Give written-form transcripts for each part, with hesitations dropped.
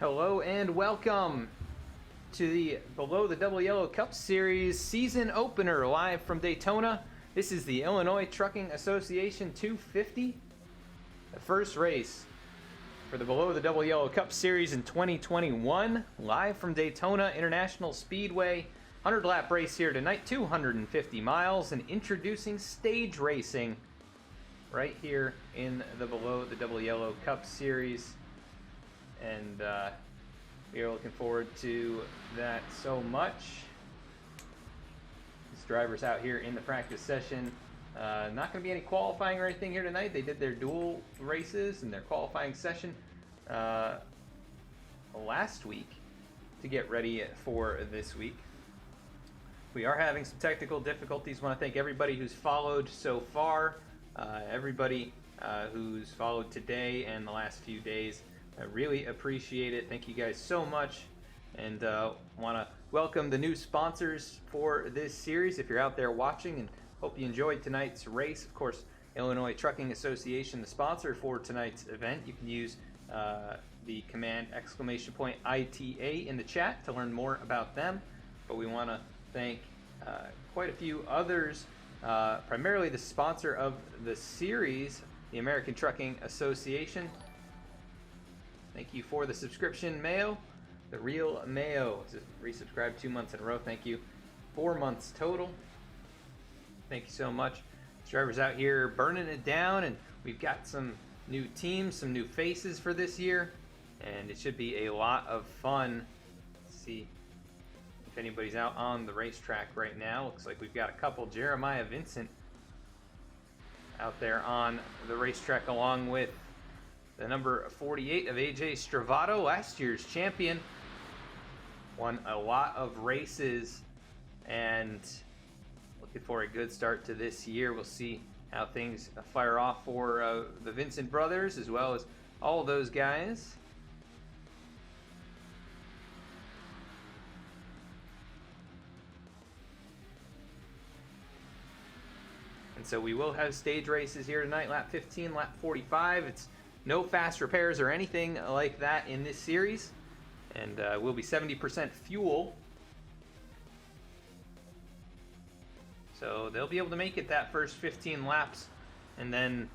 Hello and welcome to the Below the Double Yellow Cup Series season opener live from Daytona. This is the Illinois Trucking Association 250, the first race for the Below the Double Yellow Cup Series in 2021, live from Daytona International Speedway. 100-lap race here tonight, 250 miles, and introducing stage racing right here in the Below the Double Yellow Cup Series. And we are looking forward to that so much. This driver's out here in the practice session. Not going to be any qualifying or anything here tonight. They did their dual races and their qualifying session last week to get ready for this week. We are having some technical difficulties. Want to thank everybody who's followed so far, everybody who's followed today and the last few days. I really appreciate it. Thank you guys so much. And want to welcome the new sponsors for this series. If you're out there watching, and hope you enjoyed tonight's race. Of course, Illinois Trucking Association, the sponsor for tonight's event. You can use the command !ITA in the chat to learn more about them. But we want to thank quite a few others, primarily the sponsor of the series, the American Trucking Association. Thank you for the subscription, Mayo. The Real Mayo. Resubscribed 2 months in a row. Thank you. 4 months total. Thank you so much. This driver's out here burning it down, and we've got some new teams, some new faces for this year, and it should be a lot of fun. Let's see if anybody's out on the racetrack right now. Looks like we've got a couple. Jeremiah Vincent out there on the racetrack along with the number 48 of AJ Stravato, last year's champion. Won a lot of races and looking for a good start to this year. We'll see how things fire off for the Vincent brothers as well as all of those guys. And so we will have stage races here tonight, lap 15, lap 45. It's no fast repairs or anything like that in this series, and will be 70% fuel. So they'll be able to make it that first 15 laps, and then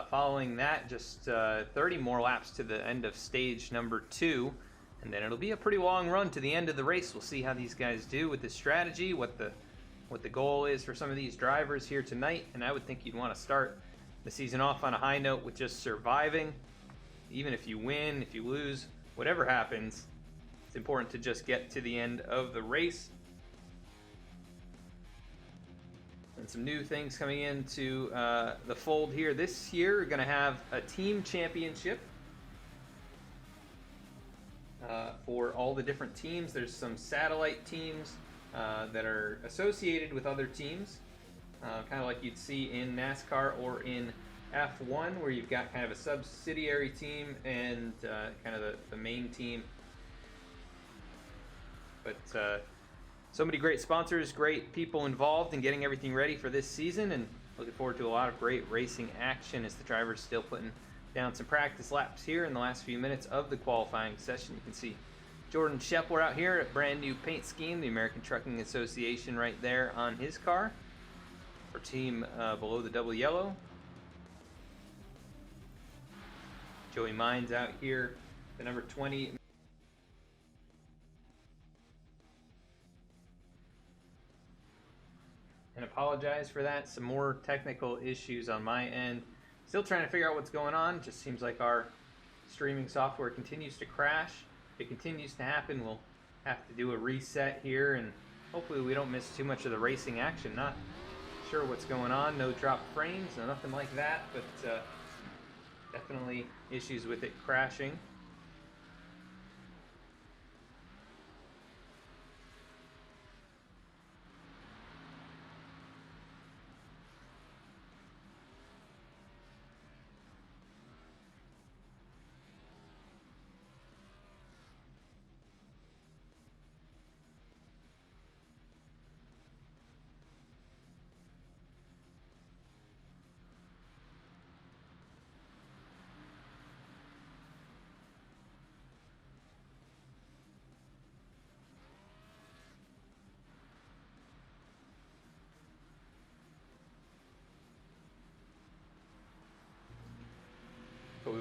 following that, just 30 more laps to the end of stage number 2, and then it'll be a pretty long run to the end of the race. We'll see how these guys do with this strategy, what the goal is for some of these drivers here tonight, and I would think you'd want to start the season off on a high note with just surviving. Even if you win, if you lose, whatever happens, it's important to just get to the end of the race. And some new things coming into the fold here this year. We're going to have a team championship for all the different teams. There's some satellite teams that are associated with other teams. Kind of like you'd see in NASCAR or in F1, where you've got kind of a subsidiary team and kind of the main team. But so many great sponsors, great people involved in getting everything ready for this season, and looking forward to a lot of great racing action as the drivers still putting down some practice laps here in the last few minutes of the qualifying session. You can see Jordan Shepler out here, a brand new paint scheme, the American Trucking Association right there on his car. For team Below the Double Yellow. Joey Mines out here, the number 20. And apologize for that. Some more technical issues on my end. Still trying to figure out what's going on. Just seems like our streaming software continues to crash. If it continues to happen, we'll have to do a reset here, and hopefully we don't miss too much of the racing action. Not sure what's going on. No drop frames, no nothing like that, but definitely issues with it crashing.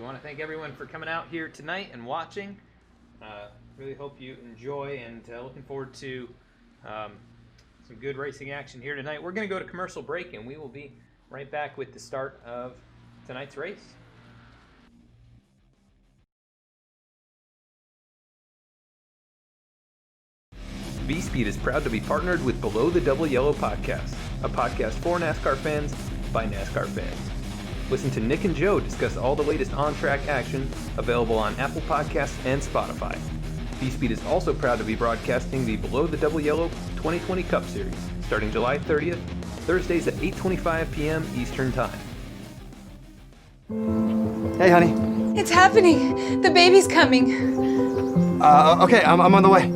we want to thank everyone for coming out here tonight and watching. Really hope you enjoy, and looking forward to some good racing action here tonight. We're going to go to commercial break, and we will be right back with the start of tonight's race. V-Speed is proud to be partnered with Below the Double Yellow podcast, a podcast for NASCAR fans by NASCAR fans. Listen to Nick and Joe discuss all the latest on-track action, available on Apple Podcasts and Spotify. V-Speed is also proud to be broadcasting the Below the Double Yellow 2020 Cup Series, starting July 30th, Thursdays at 8:25 p.m. Eastern Time. Hey, honey. It's happening. The baby's coming. Okay, I'm on the way.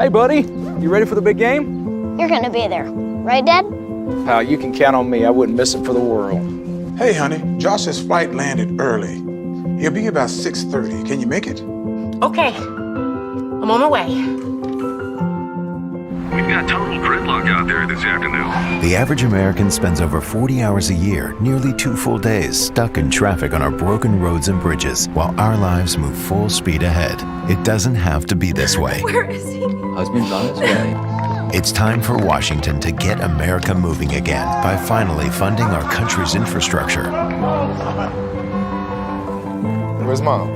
Hey, buddy. You ready for the big game? You're gonna be there, right, Dad? You can count on me. I wouldn't miss it for the world. Hey, honey. Josh's flight landed early. He'll be about 6:30. Can you make it? Okay. I'm on my way. We've got total gridlock out there this afternoon. The average American spends over 40 hours a year, nearly 2 full days, stuck in traffic on our broken roads and bridges, while our lives move full speed ahead. It doesn't have to be this way. Where is he? Husband's on his way. It's time for Washington to get America moving again by finally funding our country's infrastructure. Where's Mom?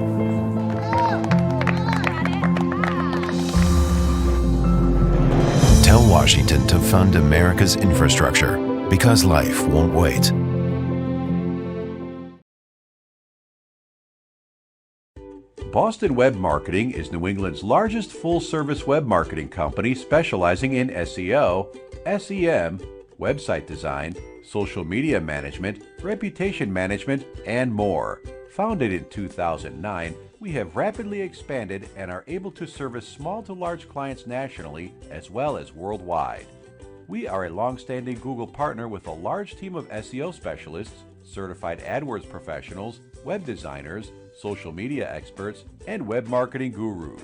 Tell Washington to fund America's infrastructure, because life won't wait. Boston Web Marketing is New England's largest full-service web marketing company specializing in SEO, SEM, website design, social media management, reputation management, and more. Founded in 2009, we have rapidly expanded and are able to service small to large clients nationally as well as worldwide. We are a long-standing Google partner with a large team of SEO specialists, certified AdWords professionals, web designers, social media experts, and web marketing gurus.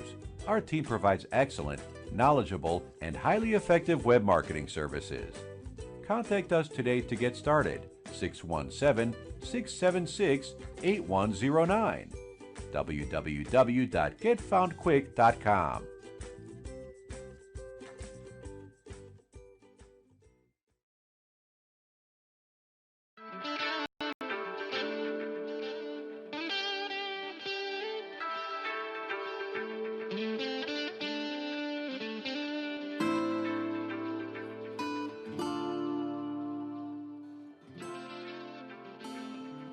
Our team provides excellent, knowledgeable, and highly effective web marketing services. Contact us today to get started. 617-676-8109. www.getfoundquick.com.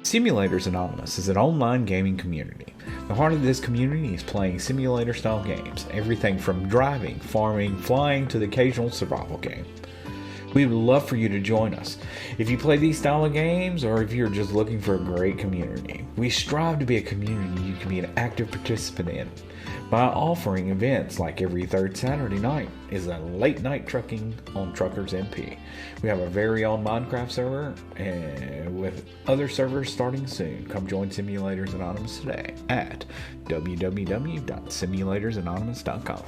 Simulators Anonymous is an online gaming community. The heart of this community is playing simulator-style games, everything from driving, farming, flying, to the occasional survival game. We would love for you to join us. If you play these style of games, or if you're just looking for a great community, we strive to be a community you can be an active participant in by offering events like every third Saturday night is a late night trucking on Truckers MP. We have a very own Minecraft server, and with other servers starting soon. Come join Simulators Anonymous today at www.simulatorsanonymous.com.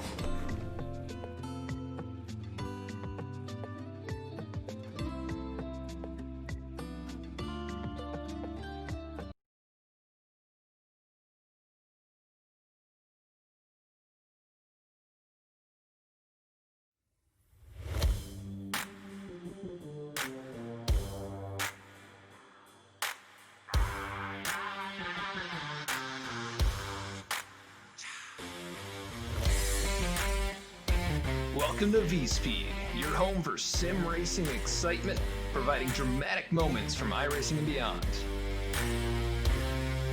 Welcome to V-Speed, your home for sim racing excitement, providing dramatic moments from iRacing and beyond.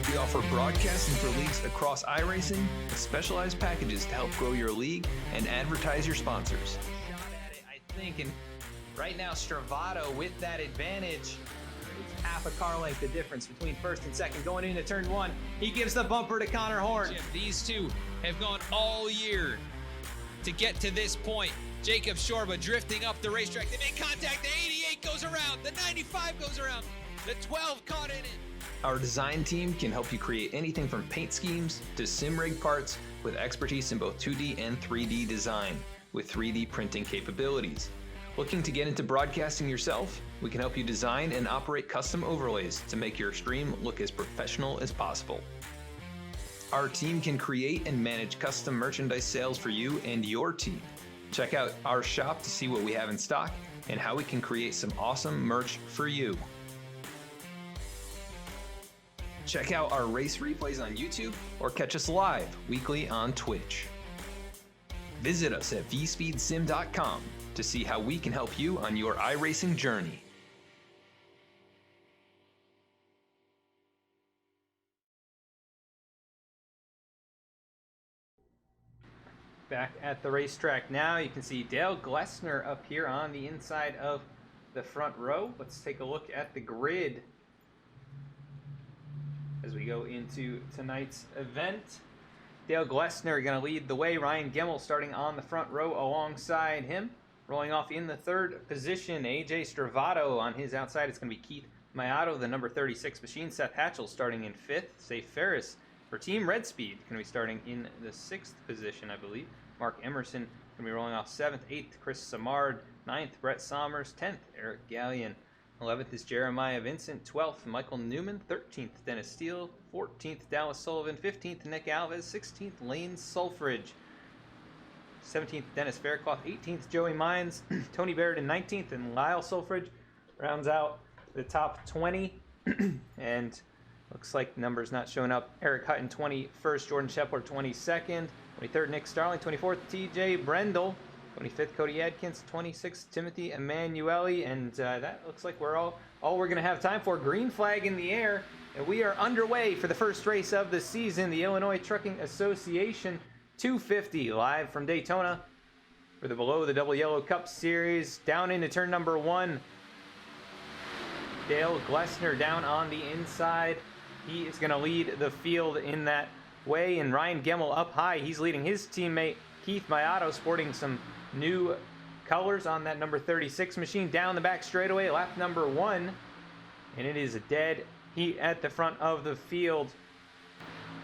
We offer broadcasting for leagues across iRacing with specialized packages to help grow your league and advertise your sponsors. Shot at it, I think, and right now Stravato with that advantage. It's half a car length the difference between first and second going into turn one. He gives the bumper to Connor Horn. These two have gone all year to get to this point. Jacob Shorba drifting up the racetrack. They make contact. The 88 goes around. The 95 goes around. The 12 caught in it. Our design team can help you create anything from paint schemes to sim rig parts with expertise in both 2D and 3D design with 3D printing capabilities. Looking to get into broadcasting yourself? We can help you design and operate custom overlays to make your stream look as professional as possible. Our team can create and manage custom merchandise sales for you and your team. Check out our shop to see what we have in stock and how we can create some awesome merch for you. Check out our race replays on YouTube or catch us live weekly on Twitch. Visit us at vspeedsim.com to see how we can help you on your iRacing journey. Back at the racetrack now, you can see Dale Glessner up here on the inside of the front row. Let's take a look at the grid as we go into tonight's event. Dale Glessner going to lead the way. Ryan Gemmel starting on the front row alongside him. Rolling off in the third position, AJ Stravato on his outside. It's going to be Keith Mayato, the number 36 machine. Seth Hatchell starting in fifth. Safe Ferris for Team Red Speed going to be starting in the sixth position, I believe. Mark Emerson going to be rolling off 7th, 8th, Chris Samard, 9th, Brett Sommers, 10th, Eric Gallion. 11th is Jeremiah Vincent, 12th, Michael Newman, 13th, Dennis Steele, 14th, Dallas Sullivan, 15th, Nick Alves, 16th, Lane Sulfridge, 17th, Dennis Faircloth, 18th, Joey Mines, Tony Barrett in 19th, and Lyle Sulfridge rounds out the top 20. And looks like numbers not showing up. Eric Hutton, 21st, Jordan Shepler, 22nd, 23rd, Nick Starling, 24th, TJ Brendel, 25th, Cody Adkins, 26th, Timothy Emanuele, and that looks like we're all we're going to have time for. Green flag in the air, and we are underway for the first race of the season, the Illinois Trucking Association 250, live from Daytona for the Below the Double Yellow Cup Series. Down into turn number 1, Dale Glessner down on the inside. He is going to lead the field in that way, and Ryan Gemmel up high. He's leading his teammate Keith Mayato, sporting some new colors on that number 36 machine. Down the back straightaway, lap number 1, and it is a dead heat at the front of the field.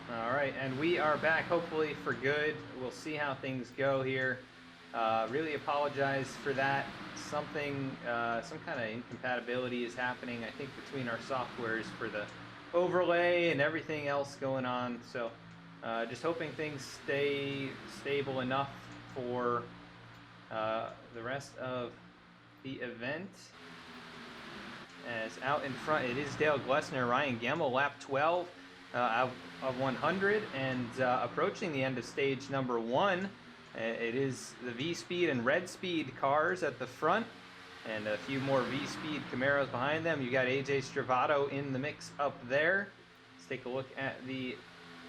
All right, and we are back hopefully for good. We'll see how things go here. Really apologize for that. Some kind of incompatibility is happening, I think, between our softwares for the overlay and everything else going on. So just hoping things stay stable enough for the rest of the event. As out in front, it is Dale Glessner, Ryan Gemmel, lap 12 of 100, and approaching the end of stage number 1. It is the V-Speed and Red Speed cars at the front, and a few more V-Speed Camaros behind them. You got AJ Stravato in the mix up there. Let's take a look at the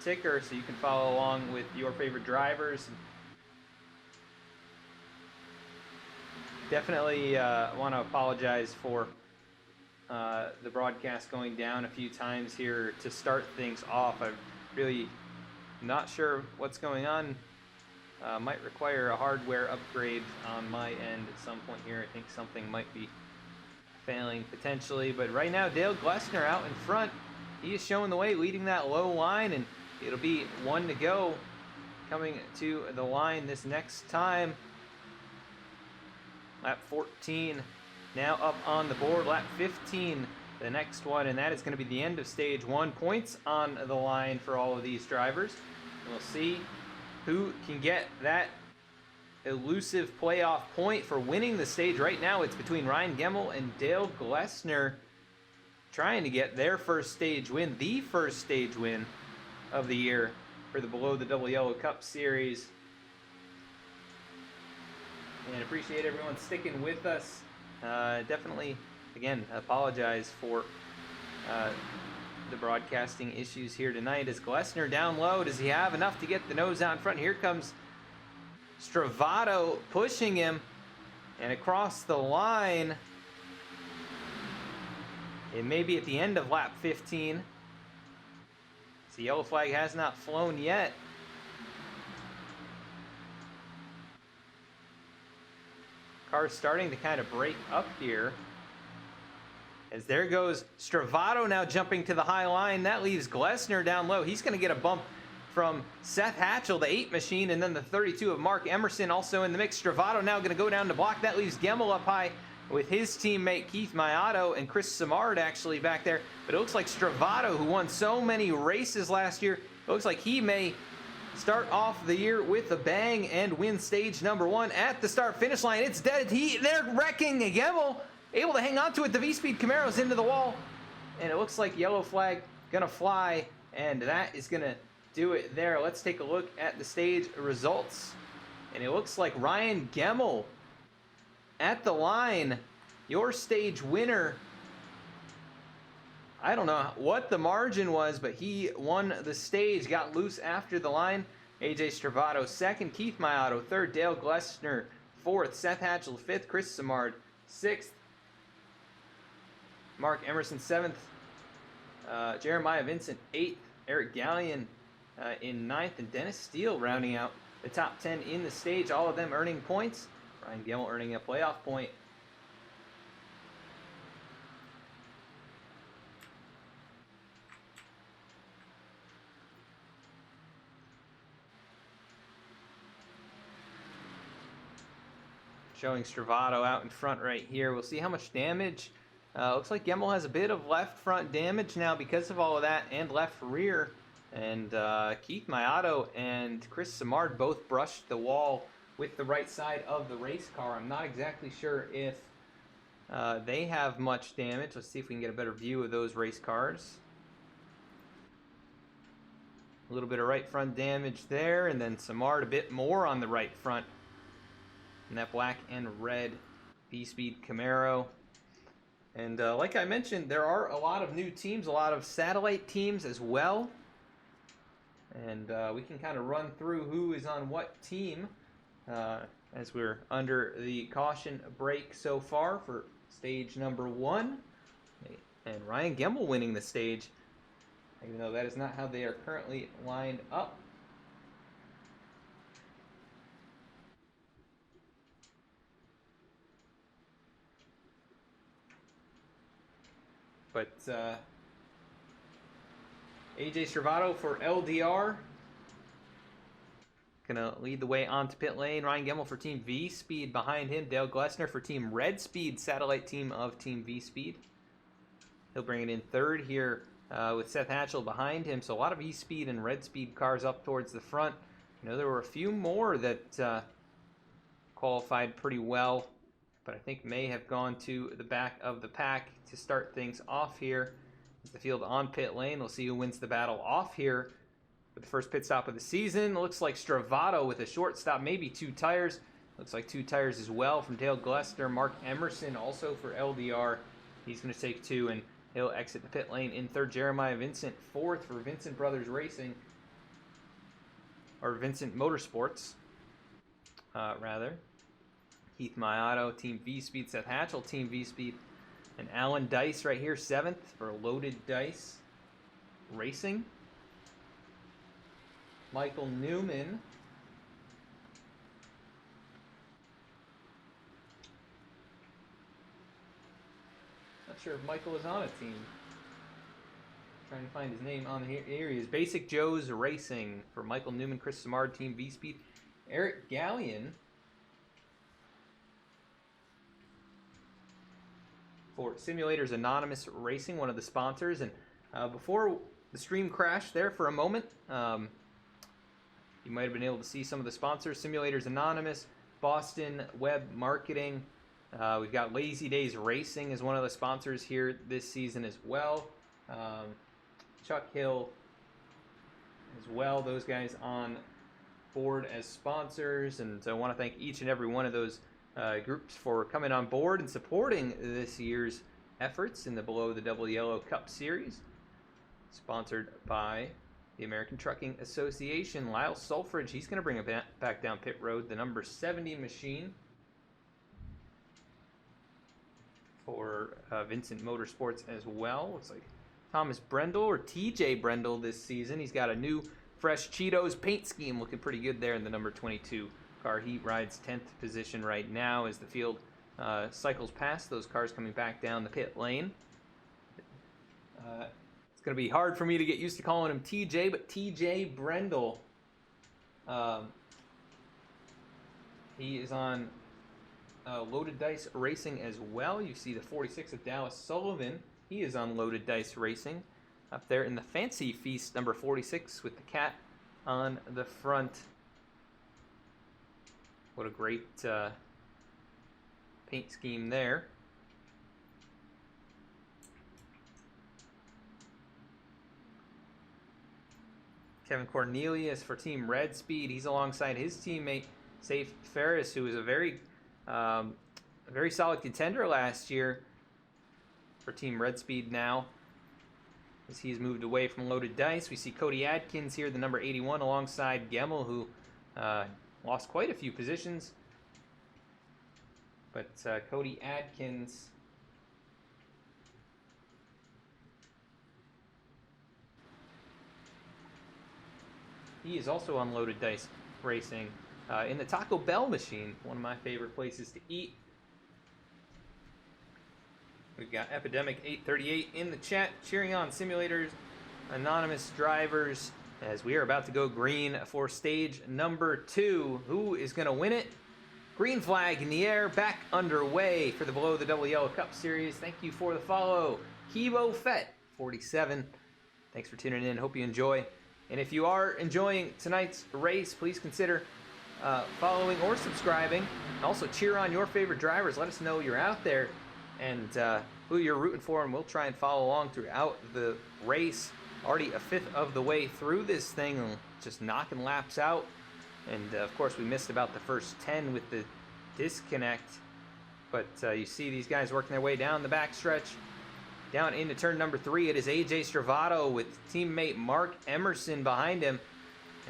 ticker so you can follow along with your favorite drivers. Definitely want to apologize for the broadcast going down a few times here to start things off. I'm really not sure what's going on. Might require a hardware upgrade on my end at some point here. I think something might be failing potentially, but right now Dale Glessner out in front. He is showing the way, leading that low line, and it'll be 1 to go coming to the line this next time. Lap 14 now up on the board. Lap 15 the next one, and that is going to be the end of stage 1. Points on the line for all of these drivers. We'll see who can get that elusive playoff point for winning the stage. Right now it's between Ryan Gemmel and Dale Glessner, trying to get their first stage win, the first stage win of the year for the Below the Double Yellow Cup Series. And appreciate everyone sticking with us. Definitely, again, apologize for the broadcasting issues here tonight. Is Glessner down low? Does he have enough to get the nose out in front? Here comes Stravato pushing him, and across the line, it may be at the end of lap 15. The yellow flag has not flown yet. Car's starting to kind of break up here. As there goes Stravato now jumping to the high line. That leaves Glessner down low. He's going to get a bump from Seth Hatchell, the 8 machine, and then the 32 of Mark Emerson also in the mix. Stravato now going to go down to block. That leaves Gemmel up high with his teammate Keith Mayato and Chris Samard actually back there. But it looks like Stravato, who won so many races last year, it looks like he may start off the year with a bang and win stage number 1 at the start-finish line. It's dead heat. They're wrecking. Gemmel able to hang on to it. The V-Speed Camaro's into the wall. And it looks like yellow flag going to fly. And that is going to do it there. Let's take a look at the stage results. And it looks like Ryan Gemmel at the line, your stage winner. I don't know what the margin was, but he won the stage, got loose after the line. AJ Stravato 2nd, Keith Mayato 3rd, Dale Glessner 4th, Seth Hatchell 5th, Chris Samard 6th, Mark Emerson 7th, Jeremiah Vincent 8th, Eric Gallion in 9th, and Dennis Steele rounding out the top 10 in the stage, all of them earning points. Ryan Gemmel earning a playoff point. Showing Stravato out in front right here. We'll see how much damage. Looks like Gemmel has a bit of left front damage now because of all of that, and left rear. And Keith Mayato and Chris Samard both brushed the wall with the right side of the race car. I'm not exactly sure if they have much damage. Let's see if we can get a better view of those race cars. A little bit of right front damage there, and then Samard a bit more on the right front. And that black and red V-Speed Camaro. And like I mentioned, there are a lot of new teams, a lot of satellite teams as well. And we can kind of run through who is on what team as we're under the caution break so far for stage number 1. And Ryan Gemmel winning the stage, even though that is not how they are currently lined up. But AJ Stravato for LDR gonna lead the way onto pit lane. Ryan Gemmel for Team V Speed behind him. Dale Glessner for Team Red Speed, satellite team of Team V Speed. He'll bring it in 3rd here with Seth Hatchell behind him. So a lot of V Speed and Red Speed cars up towards the front. You know, there were a few more that qualified pretty well, but I think may have gone to the back of the pack to start things off here. As the field on pit lane, we'll see who wins the battle off here with the first pit stop of the season. Looks like Stravato with a short stop, maybe 2 tires. Looks like 2 tires as well from Dale Glessner. Mark Emerson also for LDR. He's going to take 2, and he'll exit the pit lane in 3rd. Jeremiah Vincent 4th for Vincent Brothers Racing, or Vincent Motorsports, rather. Keith Mayato, Team V-Speed. Seth Hatchell, Team V-Speed. And Alan Dice right here, 7th for Loaded Dice Racing. Michael Newman. Not sure if Michael is on a team. Trying to find his name on here. Here he is. Basic Joe's Racing for Michael Newman, Chris Samard, Team V-Speed. Eric Gallion for Simulators Anonymous Racing, one of the sponsors. And before the stream crashed there for a moment, you might have been able to see some of the sponsors. Simulators Anonymous, Boston Web Marketing. We've got Lazy Days Racing as one of the sponsors here this season as well. Chuck Hill as well. Those guys on board as sponsors. And so I want to thank each and every one of those groups for coming on board and supporting this year's efforts in the Below the Double Yellow Cup Series, sponsored by the American Trucking Association. Lyle Sulfridge, he's going to bring it back down pit road, the number 70 machine for Vincent Motorsports as well. Looks like Thomas Brendel, or TJ Brendel this season. He's got a new fresh Cheetos paint scheme looking pretty good there in the number 22 car. He rides 10th position right now as the field cycles past those cars coming back down the pit lane. It's going to be hard for me to get used to calling him TJ, but TJ Brendel. He is on Loaded Dice Racing as well. You see the 46 of Dallas Sullivan. He is on Loaded Dice Racing. Up there in the Fancy Feast, number 46, with the cat on the front. What a great paint scheme there. Kevin Cornelius for Team Red Speed. He's alongside his teammate, Safe Ferris, who was a very solid contender last year for Team Red Speed now, as he's moved away from Loaded Dice. We see Cody Adkins here, the number 81, alongside Gemmel, who lost quite a few positions. But Cody Adkins he is also on Loaded Dice Racing in the Taco Bell machine, one of my favorite places to eat. We've got Epidemic 838 in the chat cheering on simulators, anonymous drivers, as we are about to go green for stage number 2. Who is going to win it? Green flag in the air, back underway for the Below the Double Yellow Cup Series. Thank you for the follow, Kibo Fett 47. Thanks for tuning in. Hope you enjoy. And if you are enjoying tonight's race, please consider following or subscribing. Also cheer on your favorite drivers. Let us know you're out there and who you're rooting for, and we'll try and follow along throughout the race. Already a fifth of the way through this thing, just knocking laps out. And of course we missed about the first 10 with the disconnect. But you see these guys working their way down the backstretch. Down into turn number 3, it is AJ Stravato with teammate Mark Emerson behind him.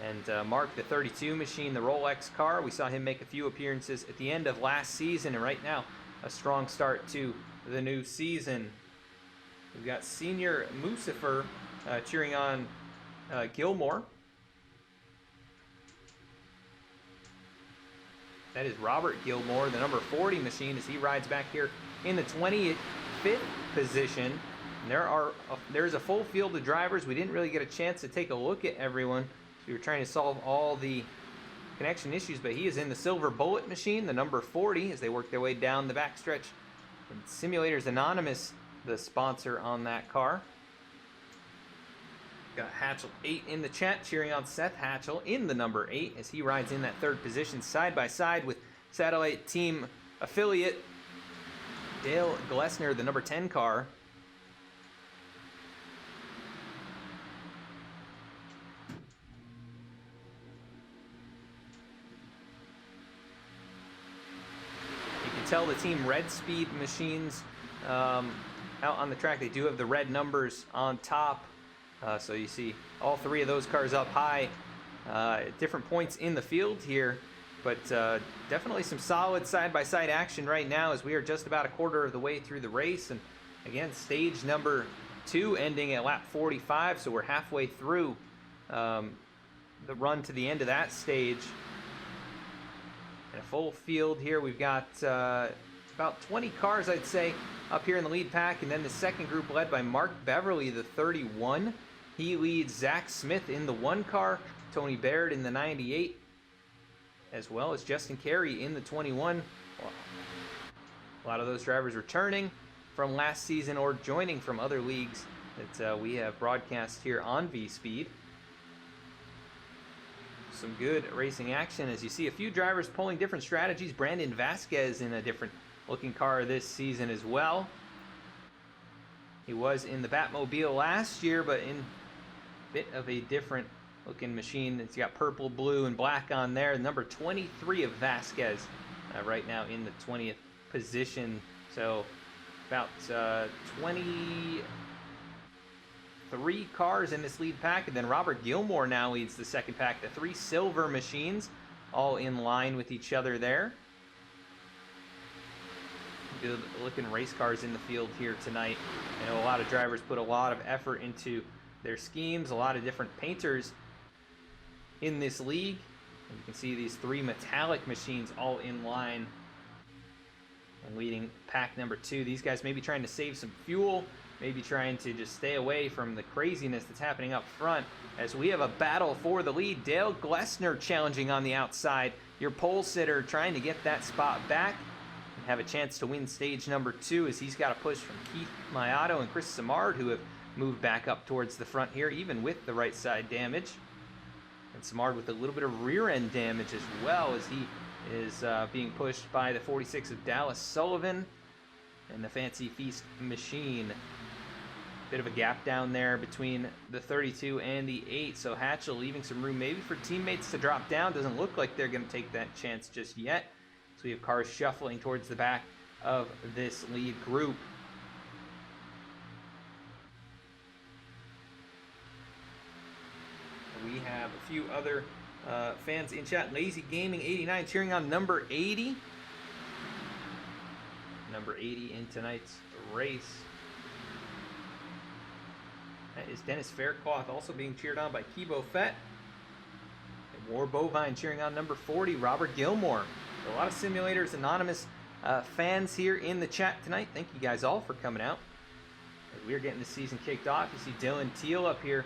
And Mark, the 32 machine, the Rolex car, we saw him make a few appearances at the end of last season, and right now a strong start to the new season. We've got Senior Mucifer cheering on Gilmore. That is Robert Gilmore, the number 40 machine, as he rides back here in the 25th position. And there's a full field of drivers. We didn't really get a chance to take a look at everyone. So we were trying to solve all the connection issues, but he is in the Silver Bullet machine, the number 40, as they work their way down the backstretch. And Simulators Anonymous, the sponsor on that car. Got Hatchell 8 in the chat cheering on Seth Hatchell in the number 8 as he rides in that third position side by side with Satellite Team affiliate Dale Glessner, the number 10 car. You can tell the Team Red Speed machines out on the track, they do have the red numbers on top. So you see all three of those cars up high at different points in the field here. But definitely some solid side-by-side action right now as we are just about a quarter of the way through the race. And again, stage number 2 ending at lap 45. So we're halfway through the run to the end of that stage. In a full field here, we've got about 20 cars, I'd say, up here in the lead pack. And then the second group led by Mark Beverly, the 31. He leads Zach Smith in the 1 car, Tony Baird in the 98, as well as Justin Carey in the 21. A lot of those drivers returning from last season or joining from other leagues that we have broadcast here on V-Speed. Some good racing action as you see a few drivers pulling different strategies. Brandon Vasquez in a different looking car this season as well. He was in the Batmobile last year, but in a bit of a different looking machine. It's got purple, blue, and black on there. Number 23 of Vasquez right now in the 20th position. So about 23 cars in this lead pack. And then Robert Gilmore now leads the second pack. The 3 silver machines all in line with each other there. Good looking race cars in the field here tonight. I know a lot of drivers put a lot of effort into their schemes, a lot of different painters in this league. And you can see these 3 metallic machines all in line. and leading pack number 2. These guys may be trying to save some fuel, maybe trying to just stay away from the craziness that's happening up front, as we have a battle for the lead. Dale Glessner challenging on the outside. Your pole sitter trying to get that spot back and have a chance to win stage number 2, as he's got a push from Keith Mayato and Chris Samard, who have moved back up towards the front here, even with the right side damage. And Samard with a little bit of rear end damage as well, as he is being pushed by the 46 of Dallas Sullivan and the Fancy Feast Machine. Bit of a gap down there between the 32 and the 8, so Hatchell leaving some room maybe for teammates to drop down. Doesn't look like they're going to take that chance just yet. So we have cars shuffling towards the back of this lead group. We have a few other fans in chat. Lazy Gaming 89 cheering on number 80. Number 80 in tonight's race. That is Dennis Faircloth, also being cheered on by Kibo Fett. And War Bovine cheering on number 40, Robert Gilmore. A lot of Simulators Anonymous fans here in the chat tonight. Thank you guys all for coming out. As we're getting the season kicked off, you see Dylan Teal up here.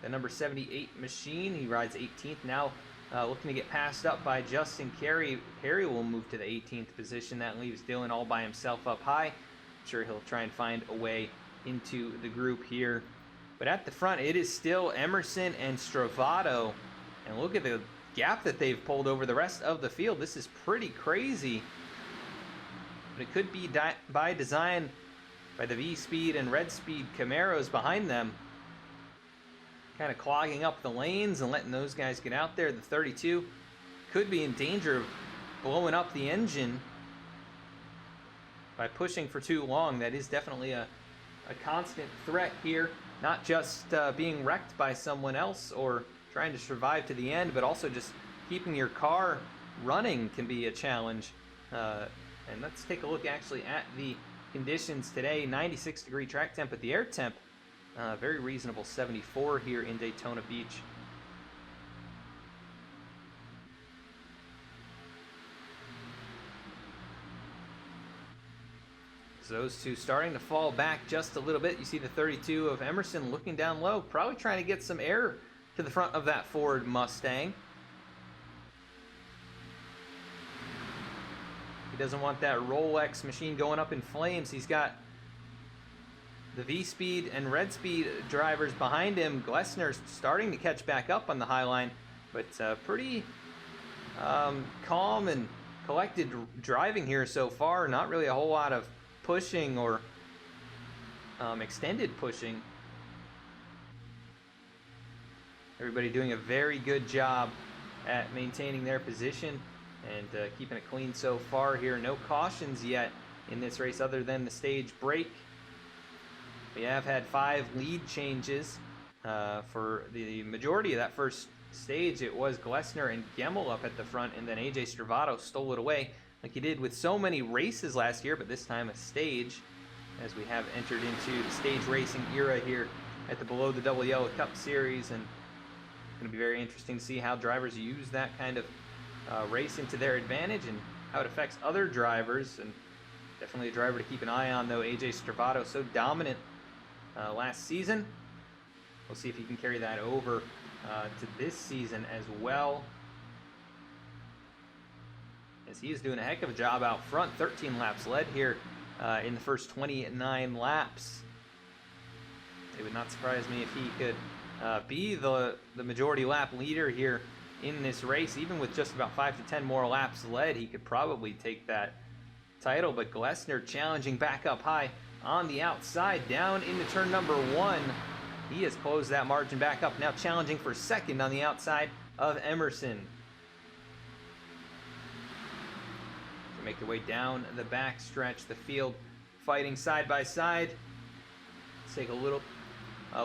The number 78 Machine, he rides 18th now, looking to get passed up by Justin Carey. Carey will move to the 18th position. That leaves Dylan all by himself up high. I'm sure he'll try and find a way into the group here. But at the front, it is still Emerson and Stravato. And look at the gap that they've pulled over the rest of the field. This is pretty crazy. But it could be by design by the V-Speed and Red Speed Camaros behind them, kind of clogging up the lanes and letting those guys get out there. The 32 could be in danger of blowing up the engine by pushing for too long. That is definitely a constant threat here, not just being wrecked by someone else or trying to survive to the end, but also just keeping your car running can be a challenge. And let's take a look actually at the conditions today. 96-degree track temp, but the air temp very reasonable, 74 here in Daytona Beach. So those two starting to fall back just a little bit. You see the 32 of Emerson looking down low, probably trying to get some air to the front of that Ford Mustang. He doesn't want that Rolex machine going up in flames. He's got the V-Speed and Red Speed drivers behind him. Glessner's starting to catch back up on the high line, but pretty calm and collected driving here so far. Not really a whole lot of pushing or extended pushing. Everybody doing a very good job at maintaining their position and keeping it clean so far here. No cautions yet in this race other than the stage break. We have had 5 lead changes for the majority of that first stage. It was Glessner and Gemmel up at the front, and then AJ Stravato stole it away like he did with so many races last year, but this time a stage, as we have entered into the stage racing era here at the Below the Double Yellow Cup Series. And it's going to be very interesting to see how drivers use that kind of racing to their advantage and how it affects other drivers. And definitely a driver to keep an eye on, though. AJ Stravato, so dominant last season. We'll see if he can carry that over to this season as well, as he is doing a heck of a job out front. 13 laps led here in the first 29 laps. It would not surprise me if he could be the majority lap leader here in this race. Even with just about 5 to 10 more laps led, he could probably take that title. But Glessner challenging back up high on the outside, down into turn number 1. He has closed that margin back up, now challenging for second on the outside of Emerson. To make their way down the back stretch, the field fighting side by side. Let's take a little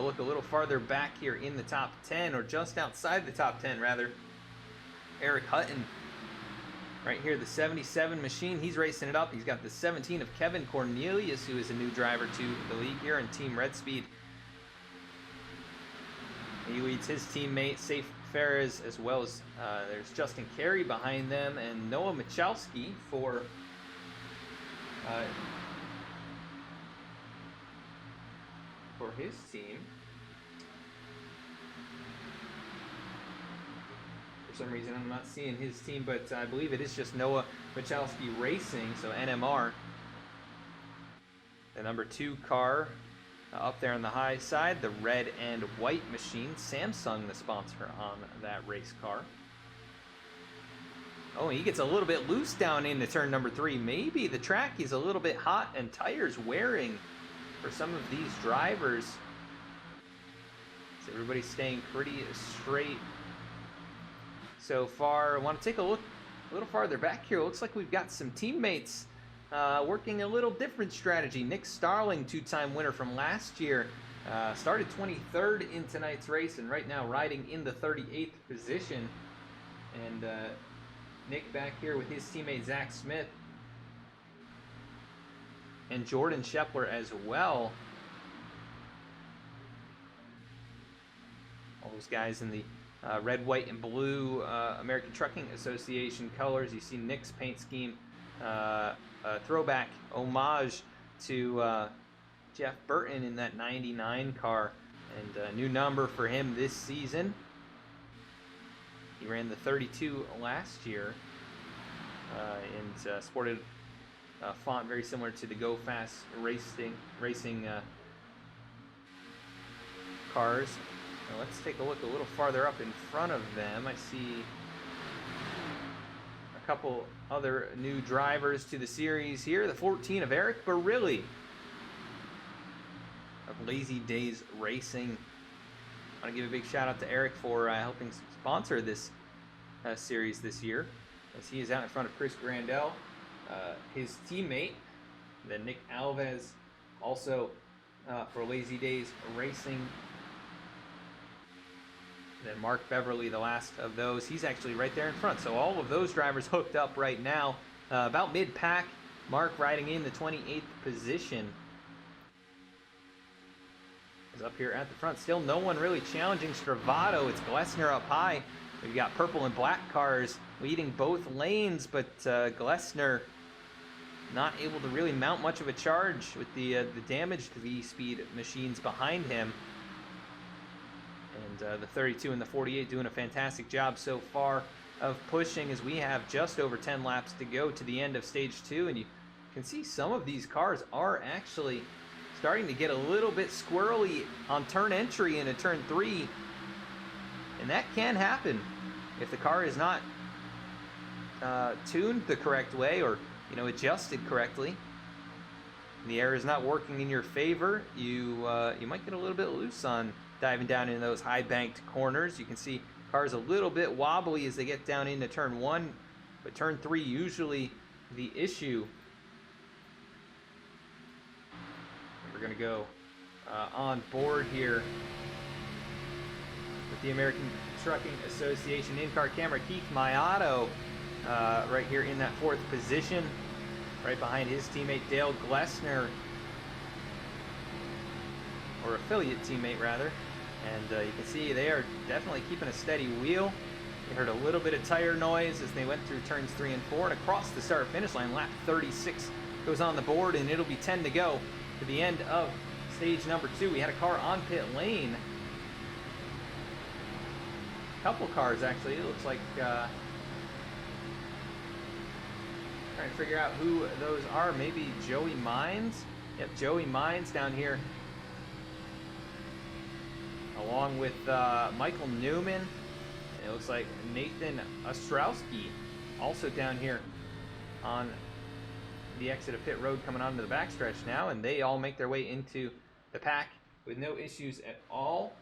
look a little farther back here in the top 10, or just outside the top 10 rather. Eric Hutton right here, the 77 Machine, he's racing it up. He's got the 17 of Kevin Cornelius, who is a new driver to the league here in Team Red Speed. He leads his teammate, Safe Ferris, as well as there's Justin Carey behind them, and Noah Michalski for for his team. For some reason, I'm not seeing his team, but I believe it is just Noah Michalski Racing, so NMR. The number 2 car up there on the high side, the red and white machine. Samsung, the sponsor on that race car. Oh, he gets a little bit loose down into turn number 3. Maybe the track is a little bit hot and tires wearing for some of these drivers. So everybody's staying pretty straight so far. I want to take a look a little farther back here. Looks like we've got some teammates working a little different strategy. Nick Starling, 2-time winner from last year, started 23rd in tonight's race and right now riding in the 38th position. And Nick back here with his teammate Zach Smith and Jordan Shepler as well. All those guys in the red, white, and blue American Trucking Association colors. You see Nick's paint scheme, throwback homage to Jeff Burton in that 99 car, and a new number for him this season. He ran the 32 last year and sported a font very similar to the Go Fast racing cars. Now let's take a look a little farther up in front of them. I see a couple other new drivers to the series here. The 14 of Eric Barilli of Lazy Days Racing. I want to give a big shout out to Eric for helping sponsor this series this year, as he is out in front of Chris Grandel, his teammate, then Nick Alves, also for Lazy Days Racing. Then Mark Beverly, the last of those. He's actually right there in front. So all of those drivers hooked up right now. About mid-pack, Mark riding in the 28th position. Is up here at the front. Still no one really challenging Stravato. It's Glessner up high. We've got purple and black cars leading both lanes, but Glessner not able to really mount much of a charge with the damaged V-Speed machines behind him. And the 32 and the 48 doing a fantastic job so far of pushing, as we have just over 10 laps to go to the end of stage 2. And you can see some of these cars are actually starting to get a little bit squirrely on turn entry into turn 3. And that can happen if the car is not tuned the correct way, or adjusted correctly. The air is not working in your favor. You might get a little bit loose on diving down into those high banked corners. You can see cars a little bit wobbly as they get down into turn 1, but turn 3 usually the issue. We're going to go on board here with the American Trucking Association in-car camera. Keith Mayato right here in that 4th position, right behind his teammate Dale Glessner, or affiliate teammate rather. And you can see they are definitely keeping a steady wheel. You heard a little bit of tire noise as they went through turns 3 and 4 and across the start finish line. Lap 36 goes on the board, and it'll be 10 to go to the end of stage number 2. We had a car on pit lane. A couple cars actually. It looks like trying to figure out who those are. Maybe Joey Mines. Yep, Joey Mines down here, along with Michael Newman. And it looks like Nathan Ostrowski also down here on the exit of pit road, coming onto the backstretch now, and they all make their way into the pack with no issues at all.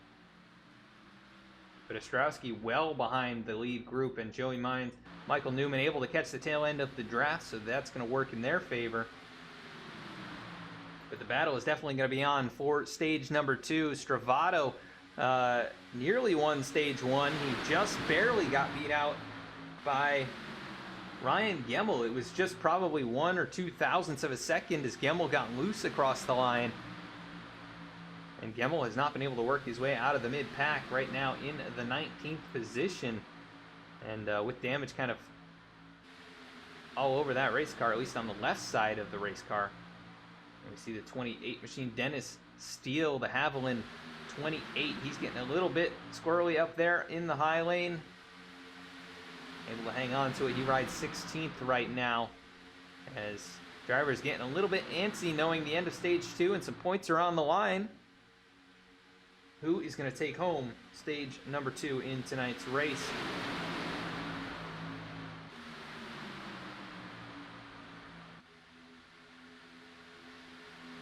But Ostrowski well behind the lead group, and Joey Mines, Michael Newman able to catch the tail end of the draft, so that's going to work in their favor. But the battle is definitely going to be on for stage number 2. Stravato nearly won stage 1. He just barely got beat out by Ryan Gemmel. It was just probably 1 or 2 thousandths of a second as Gemmel got loose across the line. And Gemmel has not been able to work his way out of the mid-pack, right now in the 19th position. And with damage kind of all over that race car, at least on the left side of the race car. And we see the 28 machine, Dennis Steele, the Haviland 28. He's getting a little bit squirrely up there in the high lane. Able to hang on to it. He rides 16th right now, as driver's getting a little bit antsy knowing the end of stage 2 and some points are on the line. Who is going to take home stage number 2 in tonight's race?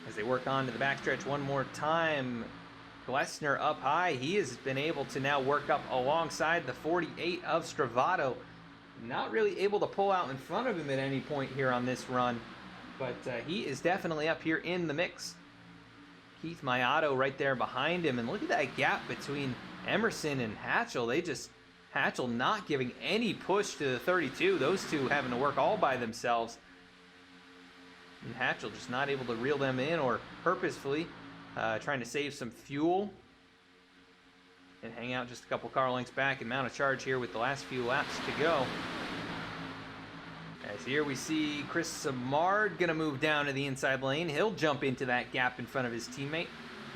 As they work on to the backstretch one more time, Glessner up high. He has been able to now work up alongside the 48 of Stravato. Not really able to pull out in front of him at any point here on this run, but he is definitely up here in the mix. Keith Mayato right there behind him, and look at that gap between Emerson and Hatchell. Hatchell not giving any push to the 32. Those two having to work all by themselves. And Hatchell just not able to reel them in, or purposefully trying to save some fuel and hang out just a couple car lengths back and mount a charge here with the last few laps to go. As here we see Chris Samard gonna move down to the inside lane. He'll jump into that gap in front of his teammate,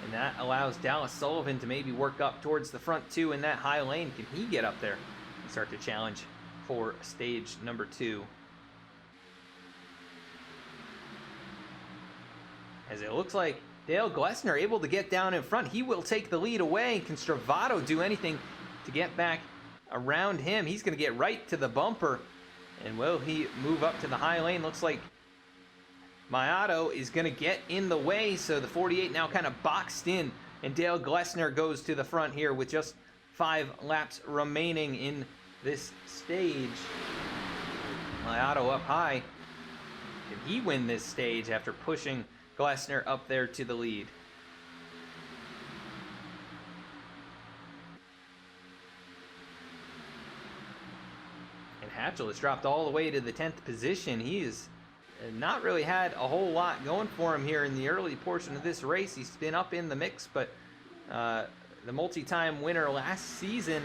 and that allows Dallas Sullivan to maybe work up towards the front two in that high lane. Can he get up there and start to challenge for stage number 2? As it looks like Dale Glessner able to get down in front. He will take the lead away. Can Stravato do anything to get back around him? He's going to get right to the bumper. And will he move up to the high lane? Looks like Mayato is going to get in the way. So the 48 now kind of boxed in. And Dale Glessner goes to the front here with just 5 laps remaining in this stage. Mayato up high. Can he win this stage after pushing Glessner up there to the lead? And Hatchell has dropped all the way to the 10th position. He has not really had a whole lot going for him here in the early portion of this race. He's been up in the mix, but the multi-time winner last season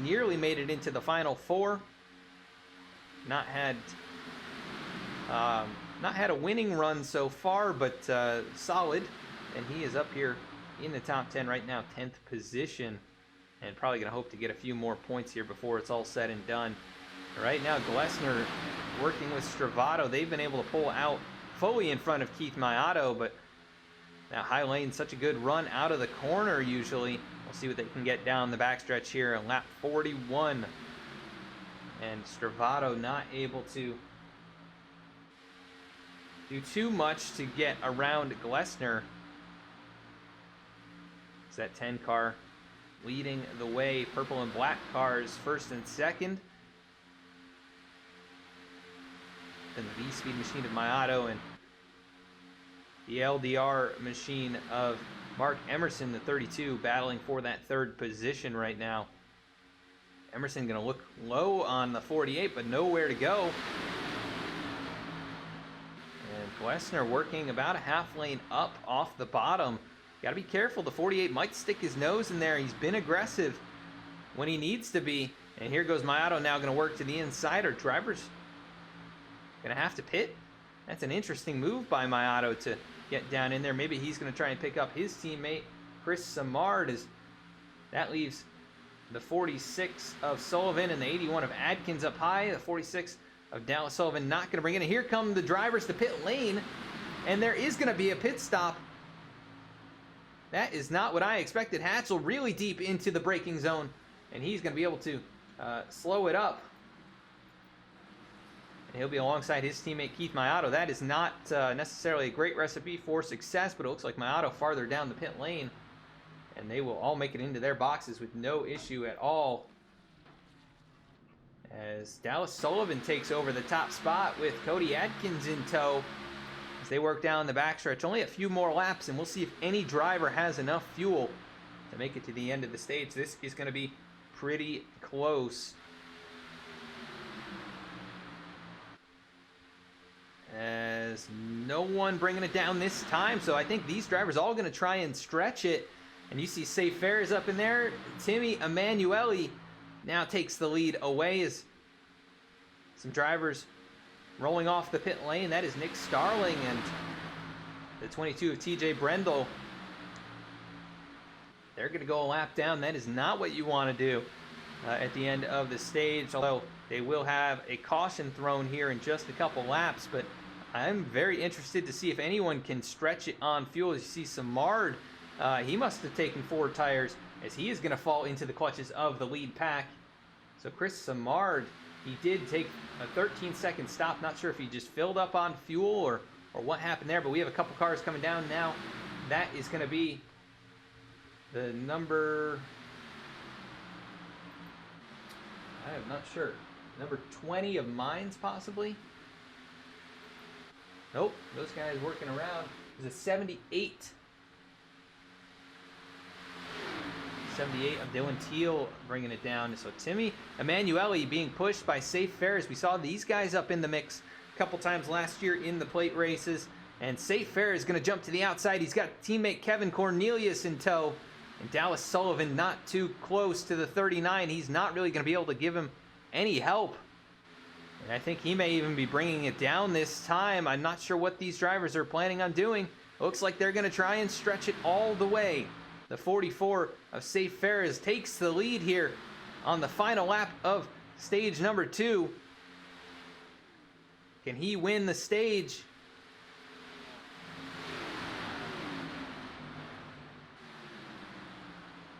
nearly made it into the Final Four. Not had a winning run so far, but solid. And he is up here in the top 10 right now, 10th position. And probably going to hope to get a few more points here before it's all said and done. Right now, Glessner working with Stravato. They've been able to pull out fully in front of Keith Mayato, but that high lane, such a good run out of the corner usually. We'll see what they can get down the backstretch here in lap 41. And Stravato not able to do too much to get around Glessner. It's that 10 car leading the way. Purple and black cars first and second. Then the V-Speed machine of Mayato and the LDR machine of Mark Emerson, the 32, battling for that 3rd position right now. Emerson going to look low on the 48, but nowhere to go. Glessner working about a half lane up off the bottom. Got to be careful. The 48 might stick his nose in there. He's been aggressive when he needs to be. And here goes Mayato now going to work to the inside. Our driver's going to have to pit. That's an interesting move by Mayato to get down in there. Maybe he's going to try and pick up his teammate, Chris Samard. As that leaves the 46 of Sullivan and the 81 of Adkins up high. The 46 of Dallas Sullivan not going to bring it in. Here come the drivers to pit lane, and there is going to be a pit stop. That is not what I expected. Hatchell really deep into the braking zone, and he's going to be able to slow it up. And he'll be alongside his teammate Keith Mayato. That is not necessarily a great recipe for success, but it looks like Mayato farther down the pit lane, and they will all make it into their boxes with no issue at all. As Dallas Sullivan takes over the top spot with Cody Adkins in tow as they work down the backstretch. Only a few more laps, and we'll see if any driver has enough fuel to make it to the end of the stage. This is going to be pretty close. As no one bringing it down this time, so I think these drivers all going to try and stretch it. And you see Safe Fares up in there. Timmy Emanuele now takes the lead away as some drivers rolling off the pit lane. That is Nick Starling and the 22 of TJ Brendel. They're going to go a lap down. That is not what you want to do at the end of the stage, although they will have a caution thrown here in just a couple laps. But I'm very interested to see if anyone can stretch it on fuel. As you see Samard, he must have taken 4 tires, as he is going to fall into the clutches of the lead pack. So Chris Samard, he did take a 13-second stop. Not sure if he just filled up on fuel or what happened there, but we have a couple cars coming down now. That is going to be the number, I am not sure, number 20 of Mines possibly. Nope, those guys working around. There's a 78. 78 of Dylan Teal bringing it down. So Timmy Emanuele being pushed by Safe Ferris. We saw these guys up in the mix a couple times last year in the plate races. And Safe Ferris is going to jump to the outside. He's got teammate Kevin Cornelius in tow. And Dallas Sullivan not too close to the 39. He's not really going to be able to give him any help. And I think he may even be bringing it down this time. I'm not sure what these drivers are planning on doing. Looks like they're going to try and stretch it all the way. The 44 of Safe Ferris takes the lead here on the final lap of stage number 2. Can he win the stage?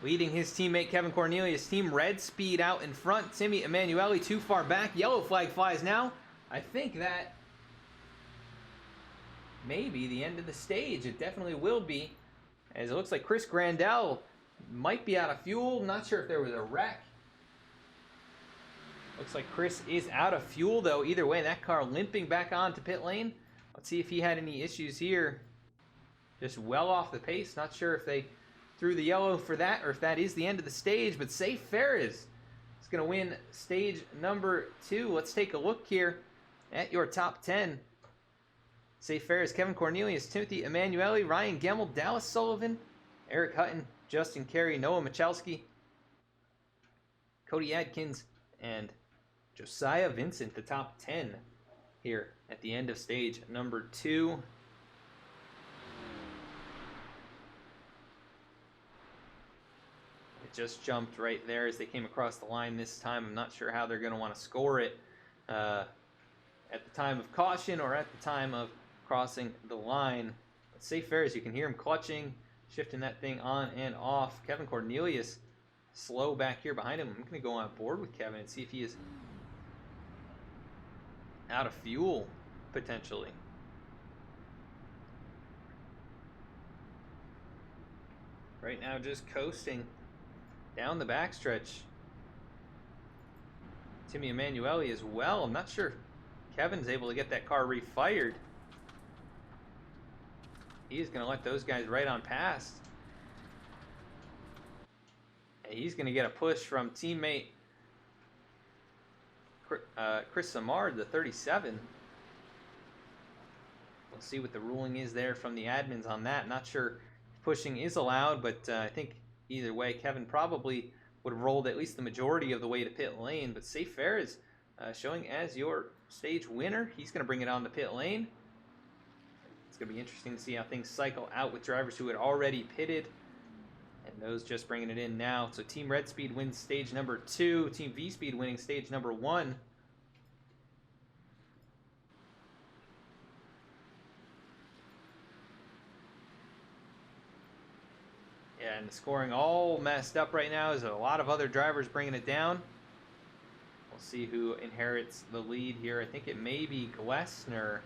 Leading his teammate Kevin Cornelius. Team Red Speed out in front. Timmy Emanuele too far back. Yellow flag flies now. I think that may be the end of the stage. It definitely will be, as it looks like Chris Grandel might be out of fuel. Not sure if there was a wreck. Looks like Chris is out of fuel though. Either way, that car limping back onto pit lane. Let's see if he had any issues here. Just well off the pace. Not sure if they threw the yellow for that or if that is the end of the stage. But Safe Ferris is going to win stage number 2. Let's take a look here at your top 10. Safe Ferris, Kevin Cornelius, Timothy Emanuele, Ryan Gemmel, Dallas Sullivan, Eric Hutton, Justin Carey, Noah Michalski, Cody Adkins, and Josiah Vincent, the top 10 here at the end of stage number 2. It just jumped right there as they came across the line this time. I'm not sure how they're going to want to score it at the time of caution or at the time of crossing the line. But Safe Ferris, you can hear him clutching, shifting that thing on and off. Kevin Cornelius slow back here behind him. I'm going to go on board with Kevin and see if he is out of fuel potentially. Right now just coasting down the backstretch. Timmy Emanuele as well. I'm not sure if Kevin's able to get that car refired. He's going to let those guys right on past. And he's going to get a push from teammate Chris Samard, the 37. We'll see what the ruling is there from the admins on that. Not sure if pushing is allowed, but I think either way, Kevin probably would have rolled at least the majority of the way to pit lane. But Safe Ferris showing as your stage winner. He's going to bring it on the pit lane. It's going to be interesting to see how things cycle out with drivers who had already pitted and those just bringing it in now. So Team Red Speed wins stage number 2. Team V Speed winning stage number 1. Yeah, and the scoring all messed up right now. There's a lot of other drivers bringing it down. We'll see who inherits the lead here. I think it may be Glessner.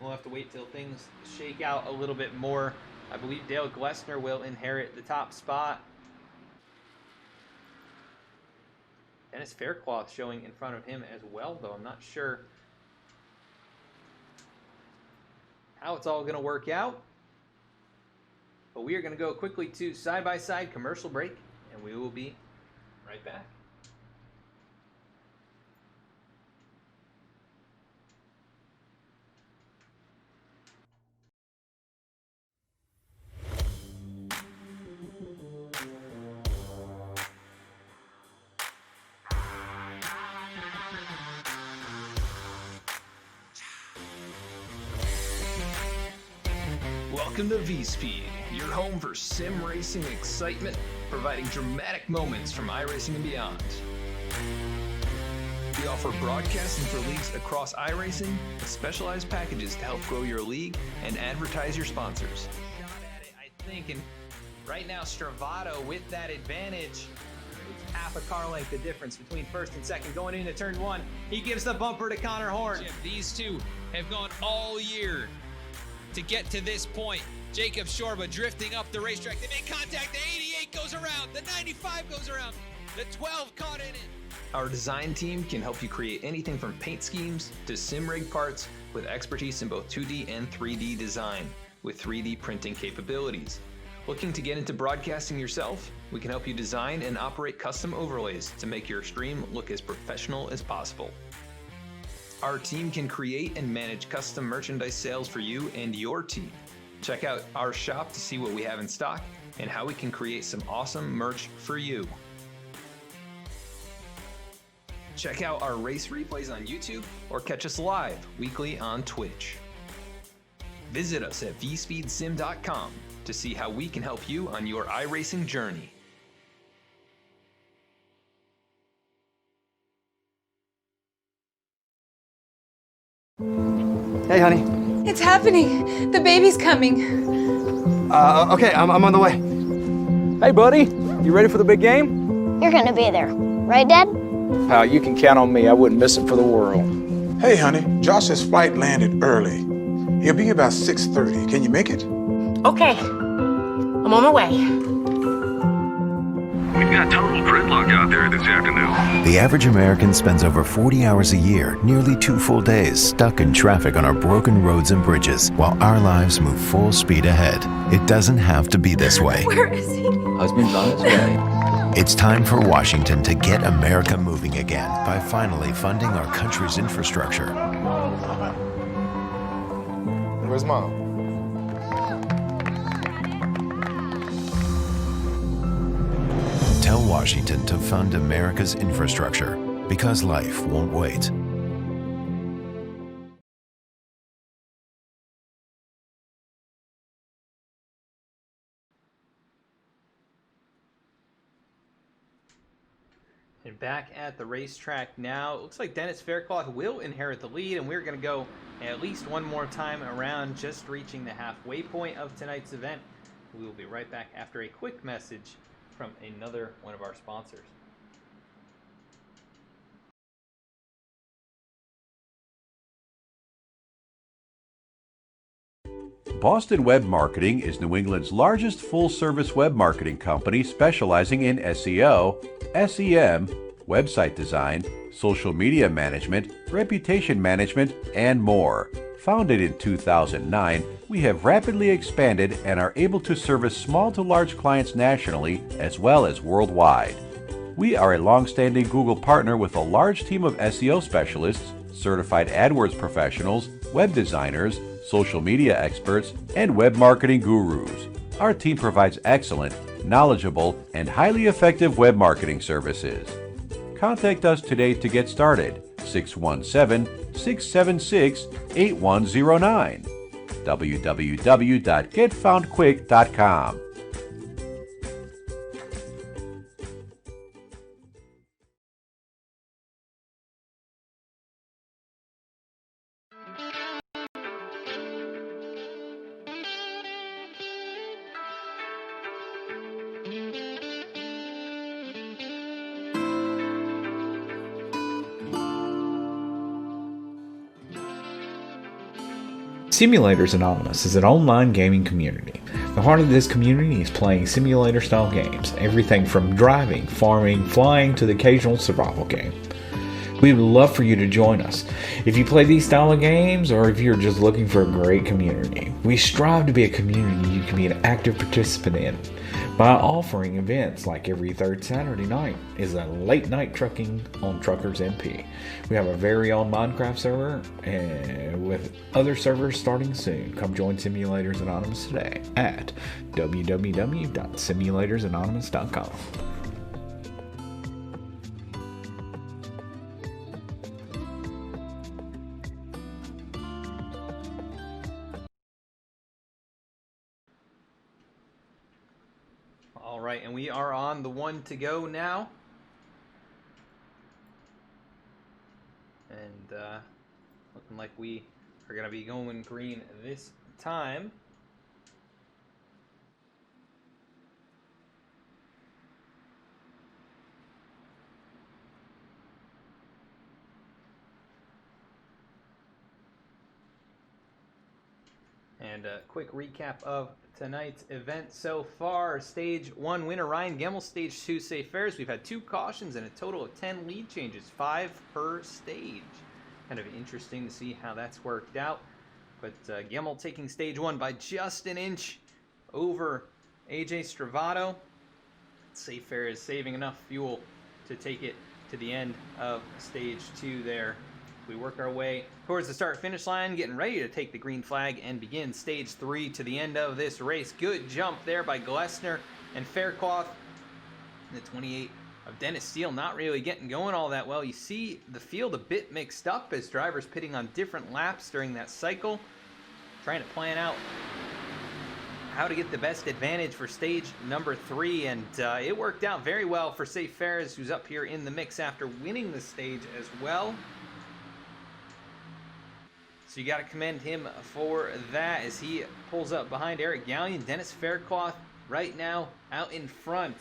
We'll have to wait till things shake out a little bit more. I believe Dale Glessner will inherit the top spot. Dennis Faircloth showing in front of him as well, though. I'm not sure how it's all going to work out. But we are going to go quickly to side-by-side commercial break, and we will be right back. Welcome to V-Speed, your home for sim racing excitement, providing dramatic moments from iRacing and beyond. We offer broadcasting for leagues across iRacing with specialized packages to help grow your league and advertise your sponsors. Shot at it, I think, and right now Stravato with that advantage. It's half a car length the difference between first and second going into turn one. He gives the bumper to Connor Horn. These two have gone all year to get to this point. Jacob Shorba drifting up the racetrack. They make contact. The 88 goes around. The 95 goes around. The 12 caught in it. Our design team can help you create anything from paint schemes to sim rig parts with expertise in both 2D and 3D design with 3D printing capabilities. Looking to get into broadcasting yourself? We can help you design and operate custom overlays to make your stream look as professional as possible. Our team can create and manage custom merchandise sales for you and your team. Check out our shop to see what we have in stock and how we can create some awesome merch for you. Check out our race replays on YouTube or catch us live weekly on Twitch. Visit us at vspeedsim.com to see how we can help you on your iRacing journey. Hey, honey. It's happening. The baby's coming. Okay, I'm on the way. Hey, buddy. You ready for the big game? You're gonna be there, right, Dad? Pal, you can count on me. I wouldn't miss it for the world. Hey, honey, Josh's flight landed early. He'll be about 6:30. Can you make it? Okay. I'm on my way. We've got total gridlock out there this afternoon. The average American spends over 40 hours a year, nearly 2 full days, stuck in traffic on our broken roads and bridges, while our lives move full speed ahead. It doesn't have to be this way. Where is he? Husband's on his way. It's time for Washington to get America moving again by finally funding our country's infrastructure. Where's Mom? Tell Washington to fund America's infrastructure, because life won't wait. And back at the racetrack now, it looks like Dennis Faircloth will inherit the lead, and we're going to go at least one more time around, just reaching the halfway point of tonight's event. We will be right back after a quick message from another one of our sponsors. Boston Web Marketing is New England's largest full-service web marketing company specializing in SEO, SEM, website design, social media management, reputation management, and more. Founded in 2009, we have rapidly expanded and are able to service small to large clients nationally as well as worldwide. We are a long-standing Google partner with a large team of SEO specialists, certified AdWords professionals, web designers, social media experts, and web marketing gurus. Our team provides excellent, knowledgeable, and highly effective web marketing services. Contact us today to get started. 617-676-8109. www.getfoundquick.com. Simulators Anonymous is an online gaming community. The heart of this community is playing simulator-style games, everything from driving, farming, flying to the occasional survival game. We would love for you to join us. If you play these style of games, or if you're just looking for a great community, we strive to be a community you can be an active participant in by offering events like every third Saturday night is a late night trucking on Truckers MP. We have a very own Minecraft server and with other servers starting soon. Come join Simulators Anonymous today at www.simulatorsanonymous.com. All right, and we are on the 1 to go now. And looking like we are going to be going green this time. And a quick recap of tonight's event so far. Stage 1 winner Ryan Gemmel. Stage 2 Safe Fares. We've had 2 cautions and a total of 10 lead changes, 5 per stage. Kind of interesting to see how that's worked out. But Gemmel taking stage 1 by just an inch over AJ Stravato. Safe Fares saving enough fuel to take it to the end of stage 2 there. We work our way towards the start-finish line, getting ready to take the green flag and begin stage 3 to the end of this race. Good jump there by Glessner and Faircloth. The 28 of Dennis Steele not really getting going all that well. You see the field a bit mixed up as drivers pitting on different laps during that cycle, trying to plan out how to get the best advantage for stage number 3, and it worked out very well for Safe Fares, who's up here in the mix after winning the stage as well. So you got to commend him for that as he pulls up behind Eric Gallion. Dennis Faircloth right now out in front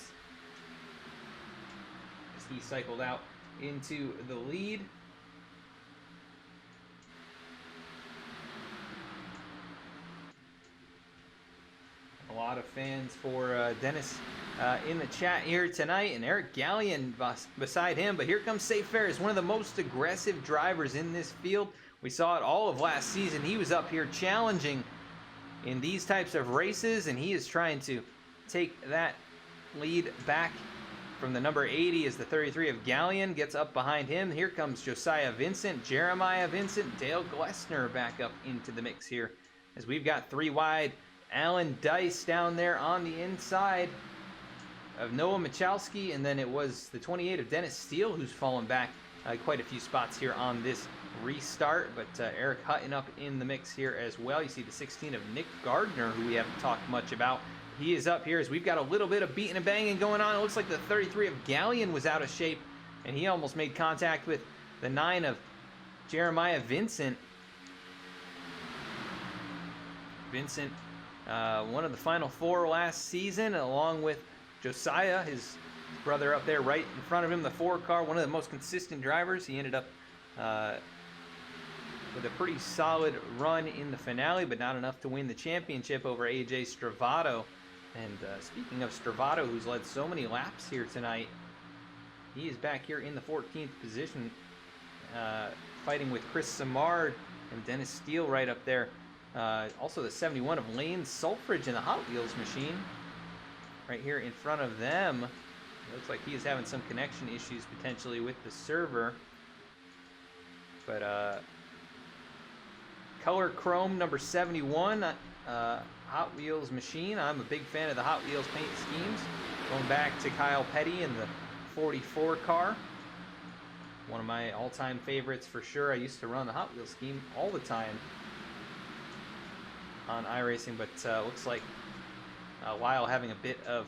as he cycled out into the lead. A lot of fans for Dennis in the chat here tonight, and Eric Gallion beside him. But here comes Safe Fares, one of the most aggressive drivers in this field. We saw it all of last season. He was up here challenging in these types of races, and he is trying to take that lead back from the number 80 as the 33 of Gallion gets up behind him. Here comes Josiah Vincent, Jeremiah Vincent, Dale Glessner back up into the mix here as we've got 3 wide. Alan Dice down there on the inside of Noah Michalski, and then it was the 28 of Dennis Steele who's fallen back quite a few spots here on this restart, but Eric Hutton up in the mix here as well. You see the 16 of Nick Gardner, who we haven't talked much about. He is up here as we've got a little bit of beating and banging going on. It looks like the 33 of Gallion was out of shape, and he almost made contact with the 9 of Jeremiah Vincent. Vincent, one of the final 4 last season, along with Josiah, his brother up there right in front of him, the 4 car, one of the most consistent drivers. He ended up with a pretty solid run in the finale, but not enough to win the championship over AJ Stravato. And speaking of Stravato, who's led so many laps here tonight, he is back here in the 14th position, fighting with Chris Samard and Dennis Steele right up there. Also the 71 of Lane Sulfridge in the Hot Wheels machine right here in front of them. It looks like he is having some connection issues potentially with the server. But Color Chrome number 71 Hot Wheels machine. I'm a big fan of the Hot Wheels paint schemes. Going back to Kyle Petty in the 44 car. One of my all-time favorites for sure. I used to run the Hot Wheels scheme all the time on iRacing, but looks like Lyle having a bit of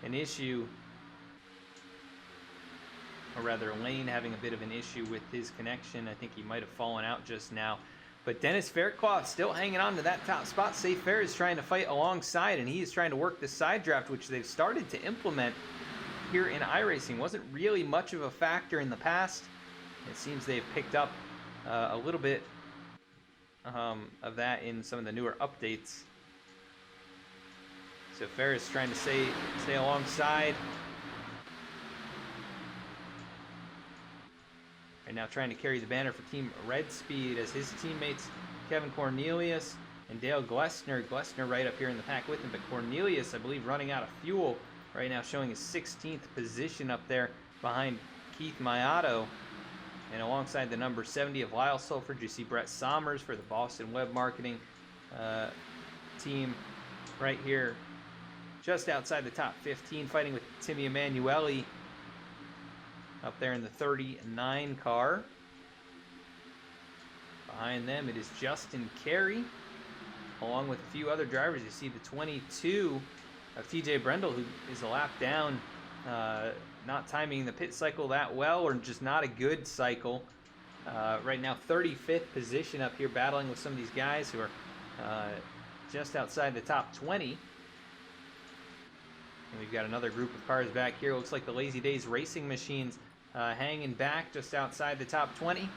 an issue, or rather Lane having a bit of an issue with his connection. I think he might have fallen out just now. But Dennis Faircloth still hanging on to that top spot. Safe Fair is trying to fight alongside, and he is trying to work the side draft, which they've started to implement here in iRacing. Wasn't really much of a factor in the past. It seems they've picked up a little bit of that in some of the newer updates. So Fair is trying to stay alongside. Right now trying to carry the banner for Team Red Speed as his teammates Kevin Cornelius and Dale Glessner. Glessner right up here in the pack with him, but Cornelius, I believe, running out of fuel right now, showing his 16th position up there behind Keith Mayato. And alongside the number 70 of Lyle Sulford, you see Brett Sommers for the Boston Web Marketing team right here, just outside the top 15, fighting with Timmy Emanuele up there in the 39 car. Behind them, it is Justin Carey, along with a few other drivers. You see the 22 of TJ Brendel, who is a lap down, not timing the pit cycle that well, or just not a good cycle. Right now, 35th position up here, battling with some of these guys who are just outside the top 20. And we've got another group of cars back here. Looks like the Lazy Days Racing Machines hanging back just outside the top 20.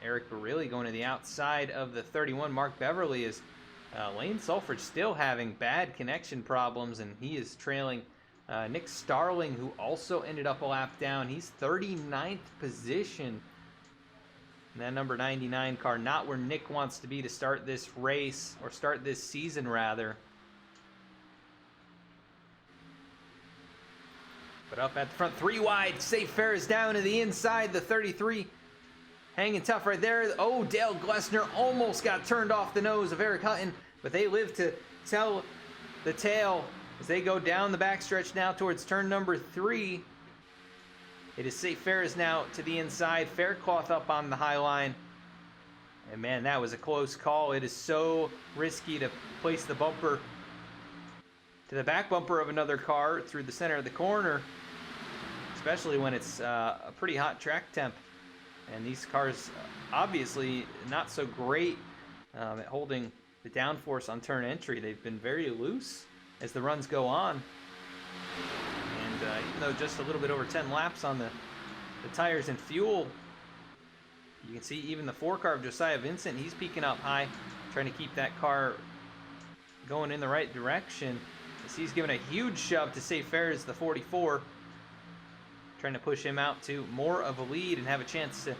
Eric Barilli going to the outside of the 31. Mark Beverly is Lane Sulford still having bad connection problems, and he is trailing Nick Starling, who also ended up a lap down. He's 39th position. And that number 99 car, not where Nick wants to be to start this race, or start this season rather. But up at the front, 3 wide. Safe Fair is down to the inside. The 33 hanging tough right there. Oh, Dale Glessner almost got turned off the nose of Eric Hutton, but they live to tell the tale as they go down the backstretch now towards turn number 3. It is Safe Fair is now to the inside. Faircloth up on the high line. And man, that was a close call. It is so risky to place the bumper to the back bumper of another car through the center of the corner, especially when it's a pretty hot track temp. And these cars obviously not so great at holding the downforce on turn entry. They've been very loose as the runs go on. And even though just a little bit over 10 laps on the tires and fuel, you can see even the 4 car of Josiah Vincent, he's peaking up high, trying to keep that car going in the right direction. As he's giving a huge shove to Safe Fair as the 44, trying to push him out to more of a lead and have a chance to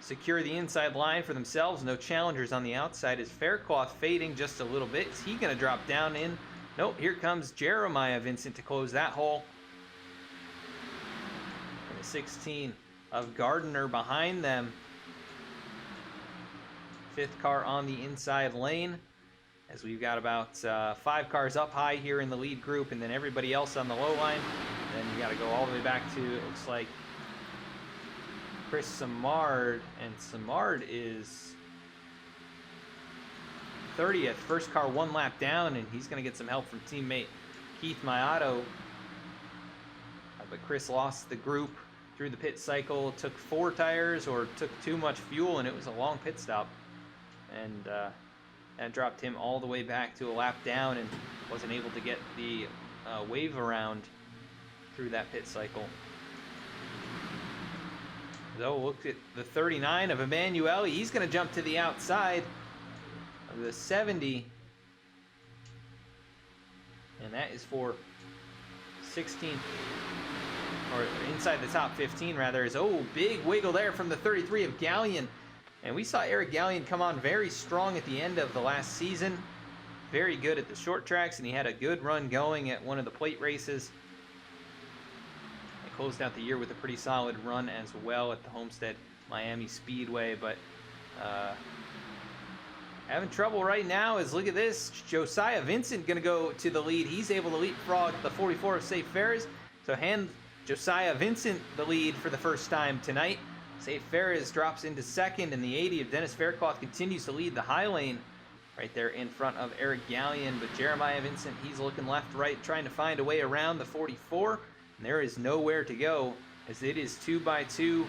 secure the inside line for themselves. No challengers on the outside. Is Faircloth fading just a little bit? Is he going to drop down in? Nope, here comes Jeremiah Vincent to close that hole. And the 16 of Gardner behind them. 5th car on the inside lane, as we've got about 5 cars up high here in the lead group, and then everybody else on the low line. Then you got to go all the way back to, it looks like, Chris Samard, and Samard is 30th. First car 1 lap down, and he's going to get some help from teammate Keith Mayato. But Chris lost the group through the pit cycle, took 4 tires or took too much fuel, and it was a long pit stop. And that dropped him all the way back to a lap down and wasn't able to get the wave around through that pit cycle. Though, look at the 39 of Emanuele. He's going to jump to the outside of the 70. And that is for 16, or inside the top 15 rather. Is, oh, big wiggle there from the 33 of Gallion. And we saw Eric Gallion come on very strong at the end of the last season. Very good at the short tracks, and he had a good run going at one of the plate races. Closed out the year with a pretty solid run as well at the Homestead Miami Speedway, but having trouble right now is, look at this, Josiah Vincent going to go to the lead. He's able to leapfrog the 44 of Safe Fares, so hand Josiah Vincent the lead for the first time tonight. Safe Fares drops into second, and the 80 of Dennis Faircloth continues to lead the high lane right there in front of Eric Gallion. But Jeremiah Vincent, he's looking left, right, trying to find a way around the 44. And there is nowhere to go, as it is 2 by 2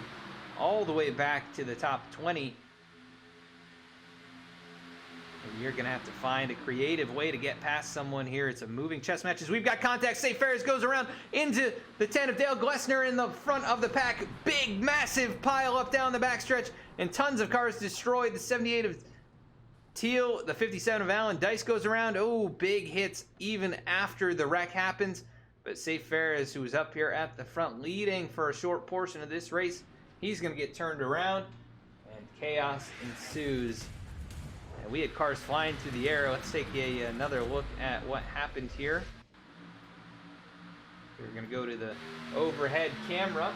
all the way back to the top 20. And you're going to have to find a creative way to get past someone here. It's a moving chess match as we've got contact. Safe Fares goes around into the 10 of Dale Glessner in the front of the pack. Big, massive pile up down the backstretch, and tons of cars destroyed. The 78 of Teal, the 57 of Alan Dice goes around. Oh, big hits even after the wreck happens. But Safe Fares, who was up here at the front leading for a short portion of this race, he's going to get turned around, and chaos ensues. And we had cars flying through the air. Let's take another look at what happened here. We're going to go to the overhead camera.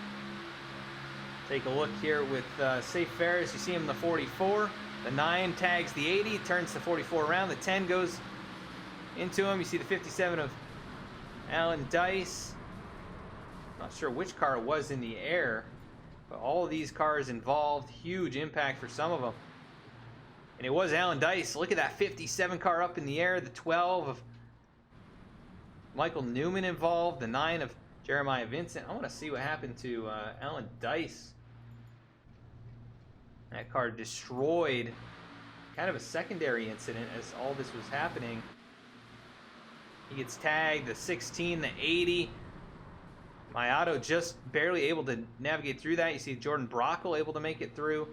Take a look here with Safe Fares. You see him in the 44. The 9 tags the 80, turns the 44 around. The 10 goes into him. You see the 57 of Alan Dice. Not sure which car was in the air, but all of these cars involved. Huge impact for some of them. And it was Alan Dice. Look at that 57 car up in the air. The 12 of Michael Newman involved. The 9 of Jeremiah Vincent. I want to see what happened to Alan Dice. That car destroyed. Kind of a secondary incident as all this was happening. He gets tagged, the 16, the 80. Mayato just barely able to navigate through that. You see Jordan Brockle able to make it through.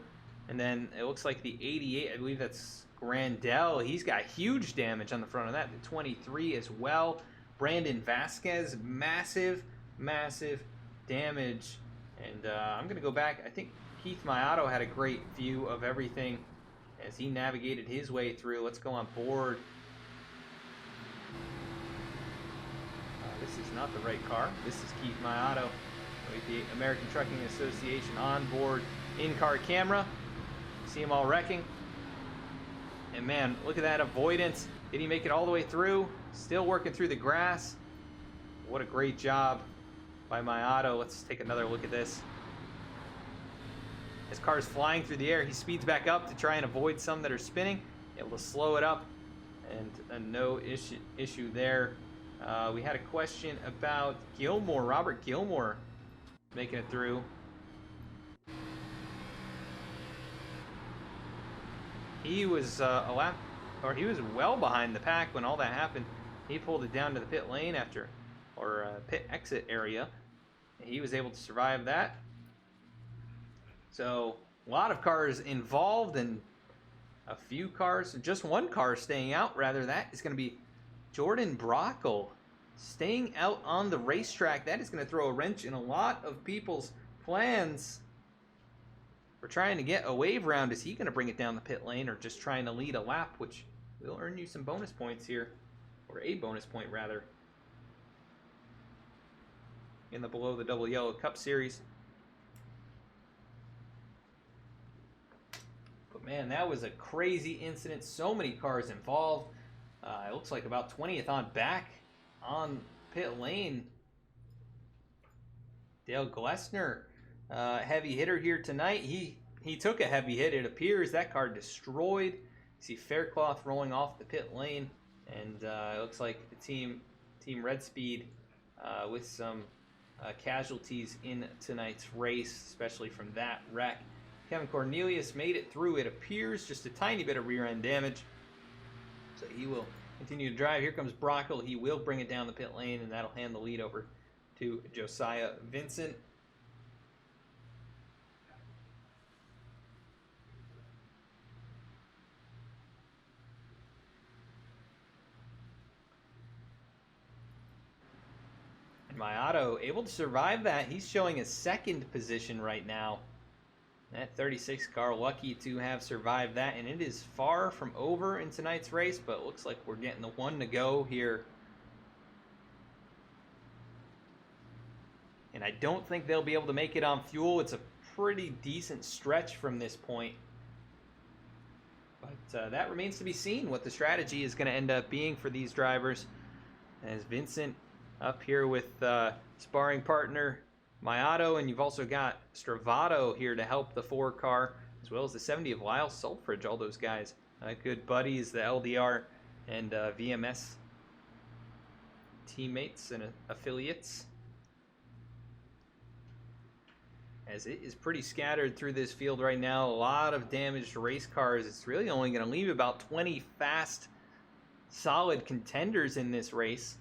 And then it looks like the 88, I believe that's Grandel. He's got huge damage on the front of that. The 23 as well. Brandon Vasquez, massive, massive damage. And I'm going to go back. I think Keith Mayato had a great view of everything as he navigated his way through. Let's go on board. This is not the right car. This is Keith Mayato with the American Trucking Association onboard in-car camera. See him all wrecking. And man, look at that avoidance. Did he make it all the way through? Still working through the grass. What a great job by Mayato. Let's take another look at this. His car is flying through the air. He speeds back up to try and avoid some that are spinning. Able to slow it up. And no issue there. We had a question about Gilmore, Robert Gilmore, making it through. He was he was well behind the pack when all that happened. He pulled it down to the pit lane pit exit area. He was able to survive that. So a lot of cars involved and a few cars, just one car staying out rather. That is going to be Jordan Brockle staying out on the racetrack. That is going to throw a wrench in a lot of people's plans. We're trying to get a wave round. Is he going to bring it down the pit lane or just trying to lead a lap, which will earn you some bonus points here, or a bonus point rather, in the Below the Double Yellow Cup Series. But man, that was a crazy incident. So many cars involved. It looks like about 20th on back on pit lane. Dale Glessner, heavy hitter here tonight. He took a heavy hit. It appears that car destroyed. You see Faircloth rolling off the pit lane, and it looks like the team Red Speed with some casualties in tonight's race, especially from that wreck. Kevin Cornelius made it through. It appears just a tiny bit of rear end damage, so he will continue to drive. Here comes Brockle. He will bring it down the pit lane, and that'll hand the lead over to Josiah Vincent. And Mayato able to survive that. He's showing a second position right now. That 36 car lucky to have survived that, and it is far from over in tonight's race, but it looks like we're getting the one to go here. And I don't think they'll be able to make it on fuel. It's a pretty decent stretch from this point. But that remains to be seen what the strategy is going to end up being for these drivers. As Vincent up here with sparring partner Mayato, and you've also got Stravato here to help the 4 car, as well as the 70 of Lyle Sulfridge. All those guys, good buddies, the LDR and VMS teammates and affiliates. As it is pretty scattered through this field right now, a lot of damaged race cars. It's really only going to leave about 20 fast, solid contenders in this race.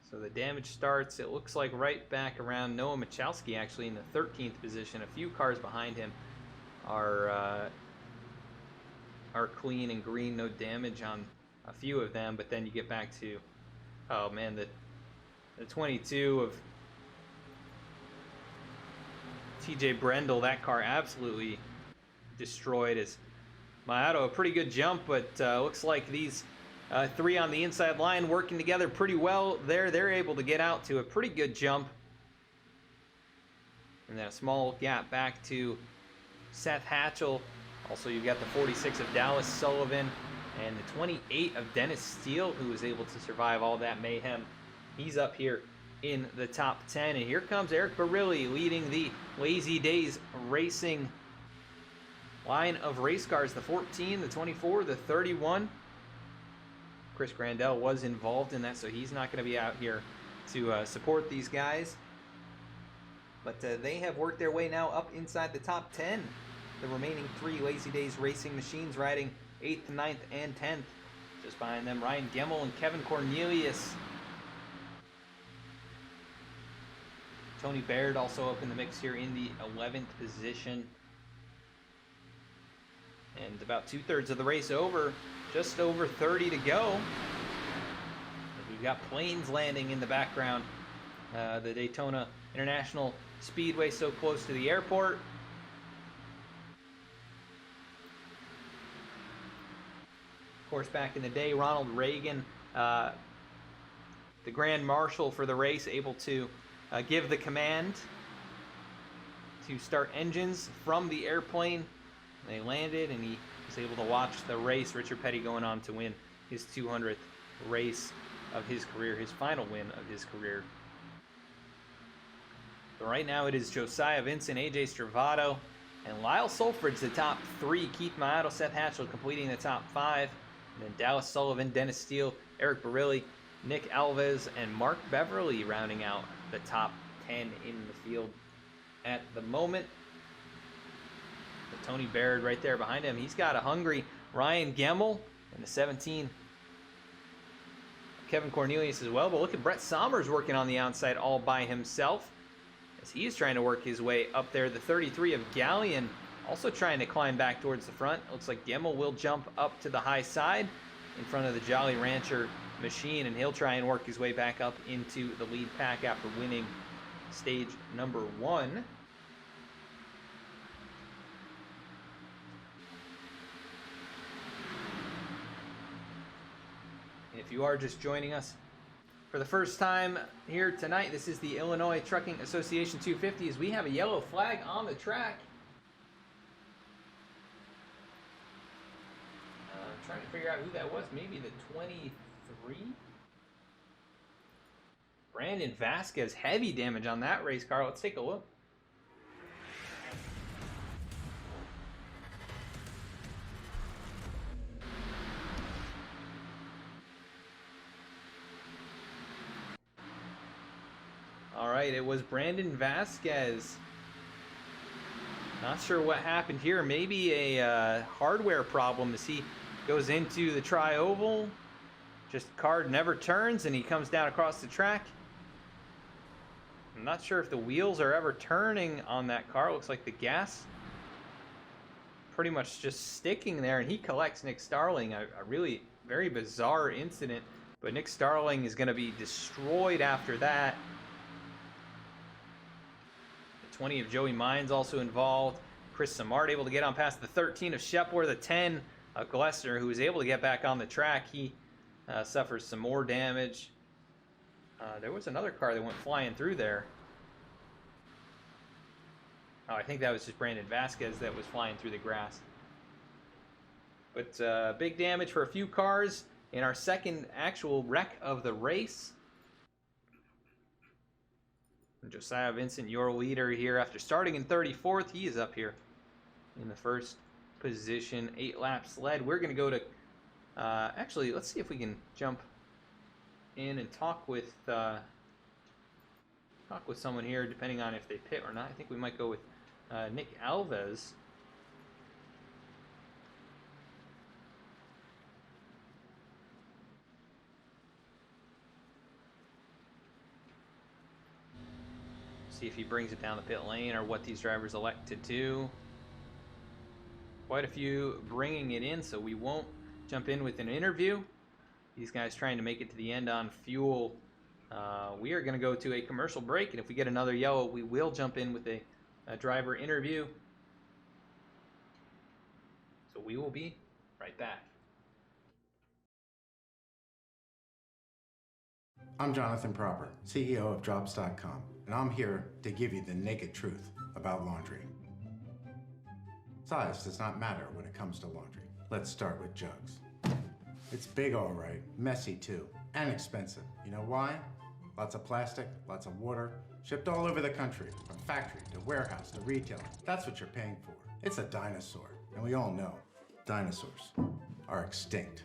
So the damage starts, it looks like right back around Noah Michalski, actually in the 13th position. A few cars behind him are clean and green, no damage on a few of them. But then you get back to, oh man, the 22 of TJ Brendel. That car absolutely destroyed. As Mayato, a pretty good jump, but looks like these 3 on the inside line working together pretty well there. They're able to get out to a pretty good jump. And then a small gap back to Seth Hatchell. Also, you've got the 46 of Dallas Sullivan and the 28 of Dennis Steele, who was able to survive all that mayhem. He's up here in the top 10. And here comes Eric Barilli leading the Lazy Days Racing line of race cars, the 14, the 24, the 31. Chris Grandel was involved in that, so he's not going to be out here to support these guys. But they have worked their way now up inside the top 10. The remaining 3 Lazy Days racing machines riding 8th, 9th, and 10th. Just behind them, Ryan Gemmel and Kevin Cornelius. Tony Baird also up in the mix here in the 11th position. And about 2/3 of the race over, just over 30 to go. We've got planes landing in the background. The Daytona International Speedway so close to the airport. Of course, back in the day, Ronald Reagan, the Grand Marshal for the race, able to give the command to start engines from the airplane. They landed, and he was able to watch the race. Richard Petty going on to win his 200th race of his career, his final win of his career. So right now it is Josiah Vincent, AJ Stravato, and Lyle Sulfridge, the top 3. Keith Maato, Seth Hatchell completing the top 5. And then Dallas Sullivan, Dennis Steele, Eric Barilli, Nick Alves, and Mark Beverly rounding out the top 10 in the field at the moment. But Tony Baird right there behind him. He's got a hungry Ryan Gemmel in the 17. Kevin Cornelius as well. But look at Brett Sommers working on the outside all by himself as he is trying to work his way up there. The 33 of Galleon also trying to climb back towards the front. Looks like Gemmel will jump up to the high side in front of the Jolly Rancher machine, and he'll try and work his way back up into the lead pack after winning stage number 1. If you are just joining us for the first time here tonight, this is the Illinois Trucking Association 250 as we have a yellow flag on the track. Trying to figure out who that was. Maybe the 23? Brandon Vasquez. Heavy damage on that race car. Let's take a look. All right, it was Brandon Vasquez. Not sure what happened here. Maybe a hardware problem as he goes into the tri-oval. Just card never turns and he comes down across the track. I'm not sure if the wheels are ever turning on that car. Looks like the gas pretty much just sticking there, and he collects Nick Starling. A really very bizarre incident, but Nick Starling is going to be destroyed after that. The 20 of Joey Mines also involved. Chris Samard able to get on past the 13 of Shepler, the 10 of Glessner, who was able to get back on the track. He suffers some more damage. There was another car that went flying through there. Oh, I think that was just Brandon Vasquez that was flying through the grass. But big damage for a few cars in our second actual wreck of the race. And Josiah Vincent, your leader here, after starting in 34th, he is up here in the first position. 8 laps led. We're going to go to actually, let's see if we can jump in and talk with someone here, depending on if they pit or not. I think we might go with Nick Alves. See if he brings it down the pit lane or what these drivers elect to do. Quite a few bringing it in, so we won't jump in with an interview. These guys trying to make it to the end on fuel. We are going to go to a commercial break, and if we get another yellow, we will jump in with a driver interview. So we will be right back. I'm Jonathan Proper, CEO of Jobs.com, and I'm here to give you the naked truth about laundry. Size does not matter when it comes to laundry. Let's start with Jugs. It's big, all right, messy too, and expensive. You know why? Lots of plastic, lots of water, shipped all over the country, from factory to warehouse to retailer. That's what you're paying for. It's a dinosaur. And we all know dinosaurs are extinct.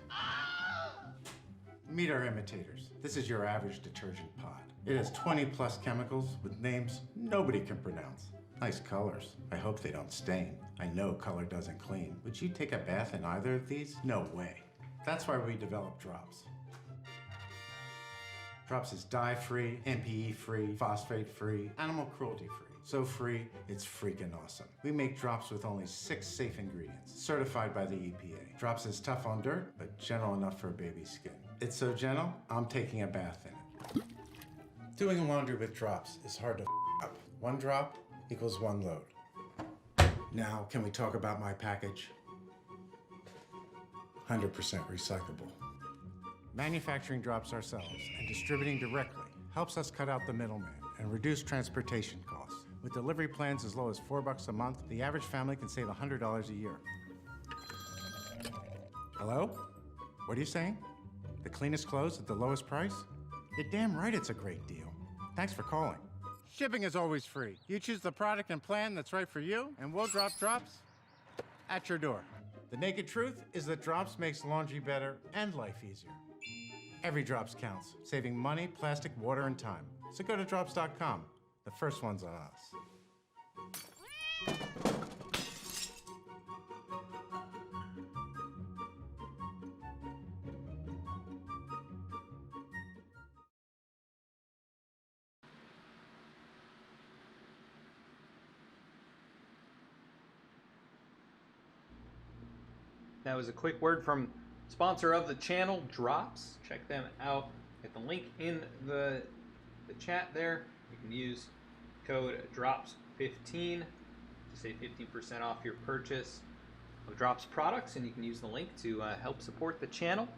Meet our imitators. This is your average detergent pod. It has 20 plus chemicals with names nobody can pronounce. Nice colors. I hope they don't stain. I know color doesn't clean. Would you take a bath in either of these? No way. That's why we developed Drops. Drops is dye-free, MPE-free, phosphate-free, animal cruelty-free. So free, it's freaking awesome. We make Drops with only 6 safe ingredients, certified by the EPA. Drops is tough on dirt, but gentle enough for a baby's skin. It's so gentle, I'm taking a bath in it. Doing laundry with Drops is hard to up. 1 drop equals 1 load. Now, can we talk about my package? 100% recyclable. Manufacturing Drops ourselves and distributing directly helps us cut out the middleman and reduce transportation costs. With delivery plans as low as $4 a month, the average family can save $100 a year. Hello? What are you saying? The cleanest clothes at the lowest price? You're damn right it's a great deal. Thanks for calling. Shipping is always free. You choose the product and plan that's right for you, and we'll drop Drops at your door. The naked truth is that Drops makes laundry better and life easier. Every Drops counts, saving money, plastic, water, and time. So go to drops.com. The first one's on us. That was a quick word from sponsor of the channel, Drops. Check them out. Get the link in the chat there. You can use code DROPS15 to save 15% off your purchase of Drops products, and you can use the link to help support the channel.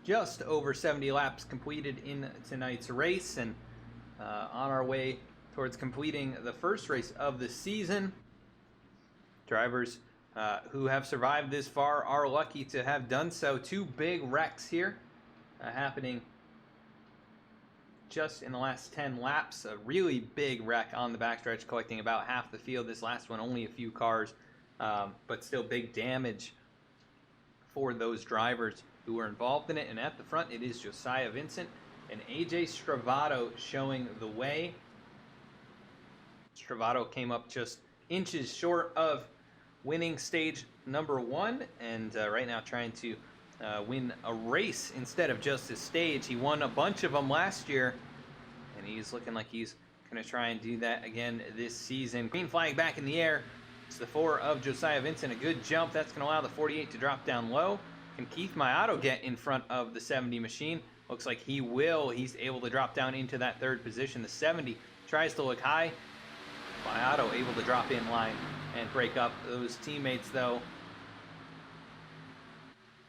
Just over 70 laps completed in tonight's race, and on our way towards completing the first race of the season. Drivers who have survived this far are lucky to have done so. 2 big wrecks here happening just in the last 10 laps. A really big wreck on the backstretch, collecting about half the field. This last one only a few cars, but still big damage for those drivers who were involved in it. And at the front, it is Josiah Vincent and AJ Stravato showing the way. Stravato came up just inches short of winning stage number 1, and right now trying to win a race instead of just a stage. He won a bunch of them last year, and he's looking like he's going to try and do that again this season. Green flag back in the air. It's the 4 of Josiah Vincent. A good jump. That's going to allow the 48 to drop down low. Can Keith Mayato get in front of the 70 machine? Looks like he will. He's able to drop down into that 3rd position. The 70 tries to look high. Mayato able to drop in line and break up those teammates, though.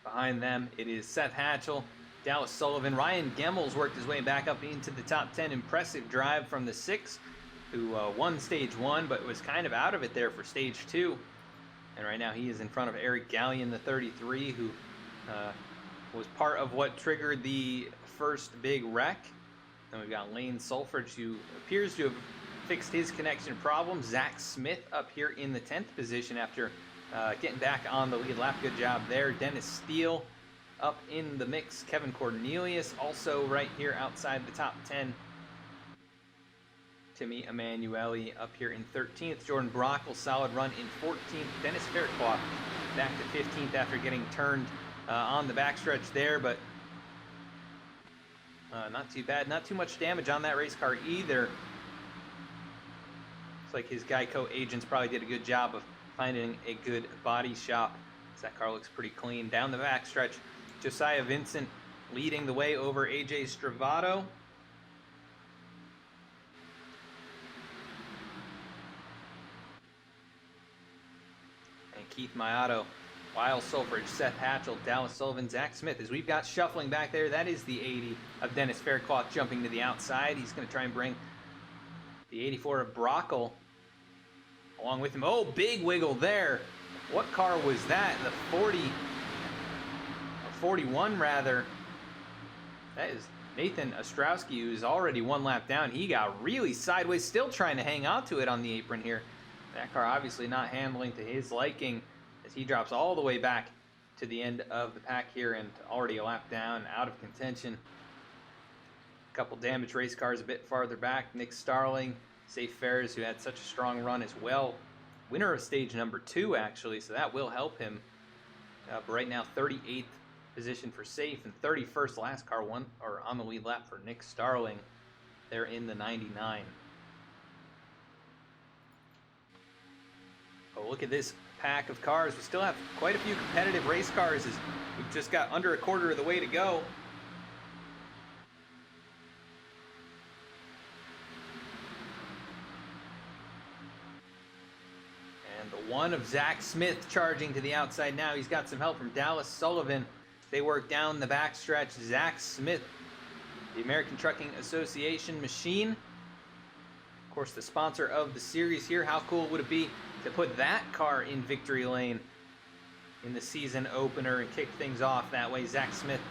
Behind them, it is Seth Hatchell, Dallas Sullivan. Ryan Gemmels worked his way back up into the top 10. Impressive drive from the 6, who won stage 1, but was kind of out of it there for stage 2. And right now he is in front of Eric Gallion, the 33, who was part of what triggered the first big wreck. Then we've got Lane Sulfridge, who appears to have fixed his connection problem. Zach Smith up here in the 10th position after getting back on the lead lap. Good job there. Dennis Steele up in the mix. Kevin Cornelius also right here outside the top 10. Timmy Emanuele up here in 13th. Jordan Brockle, solid run in 14th. Dennis Fairclough back to 15th after getting turned on the backstretch there, but not too bad. Not too much damage on that race car either. Like his Geico agents probably did a good job of finding a good body shop. That car looks pretty clean. Down the backstretch, Josiah Vincent leading the way over AJ Stravato. And Keith Mayato, Lyle Sulfridge, Seth Hatchell, Dallas Sullivan, Zach Smith. As we've got shuffling back there, that is the 80 of Dennis Fairclough jumping to the outside. He's going to try and bring the 84 of Brockle along with him. Oh, big wiggle there. What car was that? The 40, or 41 rather. That is Nathan Ostrowski, who's already one lap down, he got really sideways, still trying to hang on to it on the apron here. That car obviously not handling to his liking as he drops all the way back to the end of the pack here and already a lap down, out of contention. A couple damaged race cars a bit farther back. Nick Starling, Safe Ferris, who had such a strong run as well. Winner of stage number 2, actually, so that will help him. But right now, 38th position for Safe and 31st last car on the lead lap for Nick Starling. They're in the 99. Oh, look at this pack of cars. We still have quite a few competitive race cars as we've just got under a quarter of the way to go. And the one of Zach Smith charging to the outside now. He's got some help from Dallas Sullivan. They work down the backstretch. Zach Smith, the American Trucking Association machine. Of course, the sponsor of the series here. How cool would it be to put that car in victory lane in the season opener and kick things off that way? Zach Smith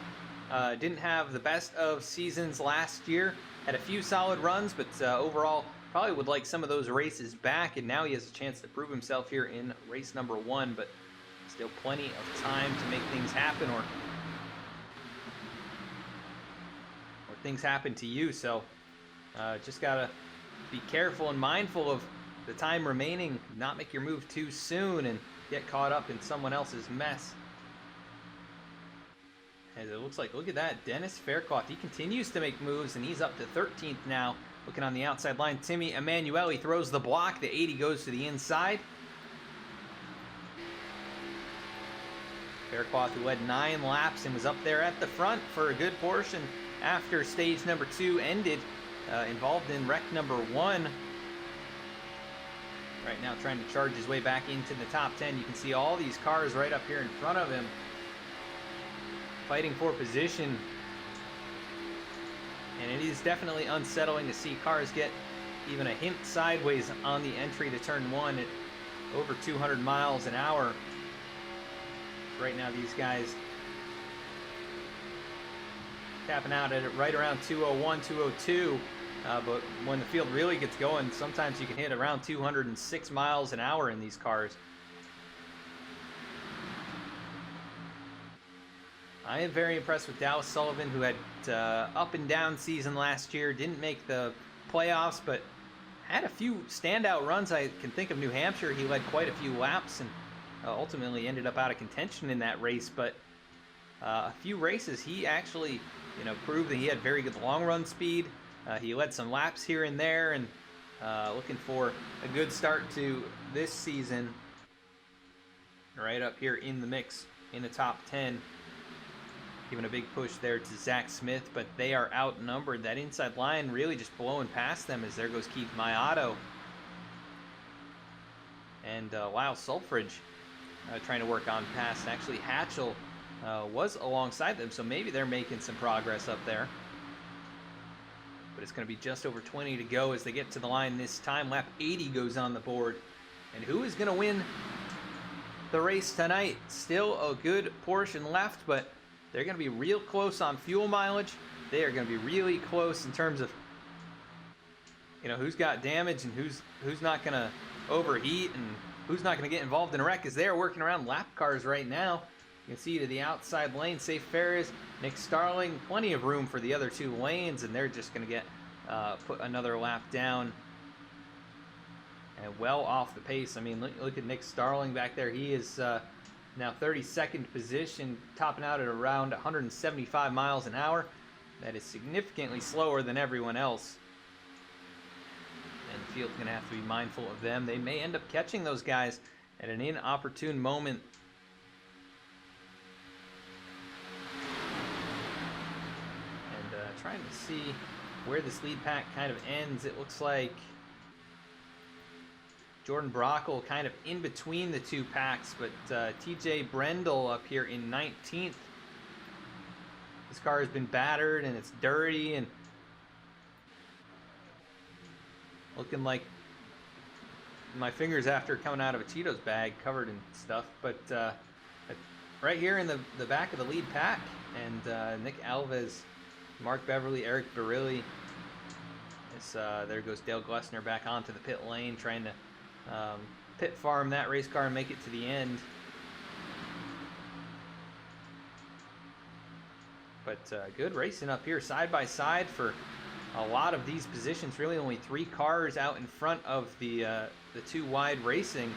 didn't have the best of seasons last year. Had a few solid runs, but overall probably would like some of those races back. And now he has a chance to prove himself here in race number 1, but still plenty of time to make things happen or things happen to you. So just gotta be careful and mindful of the time remaining, not make your move too soon and get caught up in someone else's mess. As it looks like, look at that, Dennis Faircloth, he continues to make moves and he's up to 13th now. Looking on the outside line, Timmy Emanuele throws the block, the 80 goes to the inside. Faircloth, who led 9 laps and was up there at the front for a good portion after stage number 2 ended, involved in wreck number 1. Right now trying to charge his way back into the top 10. You can see all these cars right up here in front of him fighting for position. And it is definitely unsettling to see cars get even a hint sideways on the entry to turn 1 at over 200 miles an hour. Right now these guys tapping out at it right around 201, 202. But when the field really gets going, sometimes you can hit around 206 miles an hour in these cars. I am very impressed with Dallas Sullivan, who had up and down season last year, didn't make the playoffs, but had a few standout runs. I can think of New Hampshire. He led quite a few laps and ultimately ended up out of contention in that race. But a few races, he actually, proved that he had very good long run speed. He led some laps here and there, and looking for a good start to this season. Right up here in the mix, in the top 10. Giving a big push there to Zach Smith, but they are outnumbered. That inside line really just blowing past them as there goes Keith Maiato. And Lyle Sulfridge trying to work on past. Actually, Hatchell was alongside them, so maybe they're making some progress up there. But it's going to be just over 20 to go as they get to the line this time. Lap 80 goes on the board. And who is going to win the race tonight? Still a good portion left, but they're going to be real close on fuel mileage. They are going to be really close in terms of, who's got damage and who's not going to overheat and who's not going to get involved in a wreck, as they are working around lap cars right now. You can see to the outside lane, Safe Ferris, Nick Starling, plenty of room for the other 2 lanes, and they're just going to get put another lap down and well off the pace. I mean, look at Nick Starling back there. He is now 32nd position, topping out at around 175 miles an hour. That is significantly slower than everyone else. And the field's going to have to be mindful of them. They may end up catching those guys at an inopportune moment. And trying to see where this lead pack kind of ends. It looks like Jordan Brockle kind of in between the 2 packs, but TJ Brendel up here in 19th. This car has been battered and it's dirty and looking like my fingers after coming out of a Cheetos bag covered in stuff. But right here in the back of the lead pack, and Nick Alves Mark Beverly, Eric Barilli. There goes Dale Glessner back onto the pit lane, trying to pit farm that race car and make it to the end. But good racing up here, side by side for a lot of these positions. Really only 3 cars out in front of the 2 wide racing,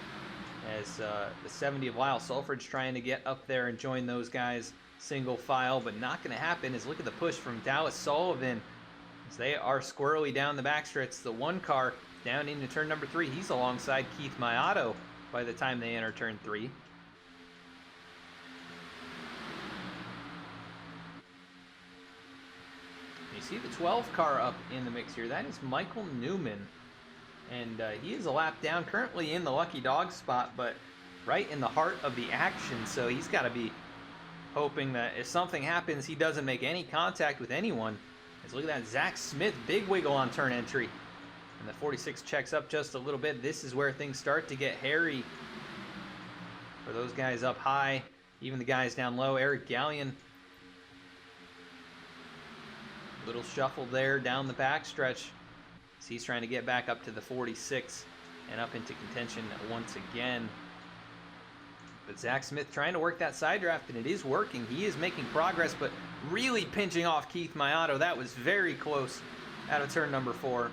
as the 70 of Lyle Sulfridge trying to get up there and join those guys single file, but not going to happen. As look at the push from Dallas Sullivan, as they are squirrely down the backstretch. The 1 car down into turn number 3. He's alongside Keith Mayato by the time they enter turn 3. You see the 12 car up in the mix here. That is Michael Newman. And he is a lap down, currently in the lucky dog spot, but right in the heart of the action. So he's got to be hoping that if something happens, he doesn't make any contact with anyone. As look at that, Zach Smith, big wiggle on turn entry. And the 46 checks up just a little bit. This is where things start to get hairy for those guys up high, even the guys down low. Eric Gallion, little shuffle there down the backstretch. So he's trying to get back up to the 46 and up into contention once again. But Zach Smith trying to work that side draft, and it is working. He is making progress, but really pinching off Keith Mayato. That was very close out of turn number 4.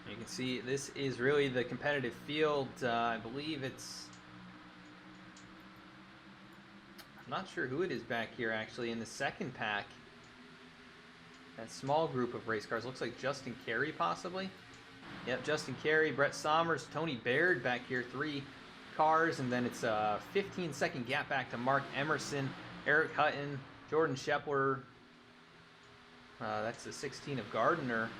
You can see this is really the competitive field. I believe it's... I'm not sure who it is back here, actually, in the second pack. That small group of race cars. Looks like Justin Carey, possibly. Yep, Justin Carey, Brett Sommers, Tony Baird back here. 3 cars, and then it's a 15-second gap back to Mark Emerson, Eric Hutton, Jordan Shepler. That's the 16 of Gardner,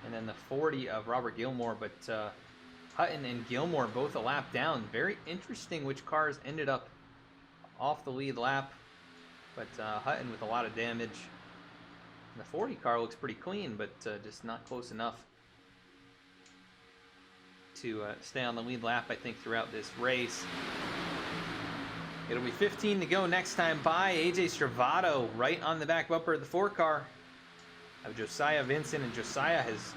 and then the 40 of Robert Gilmore. But Hutton and Gilmore both a lap down. Very interesting which cars ended up off the lead lap, but Hutton with a lot of damage. The 40 car looks pretty clean, but just not close enough to stay on the lead lap, I think, throughout this race. It'll be 15 to go next time by. AJ Stravato right on the back bumper of the 4 car of Josiah Vincent, and Josiah has,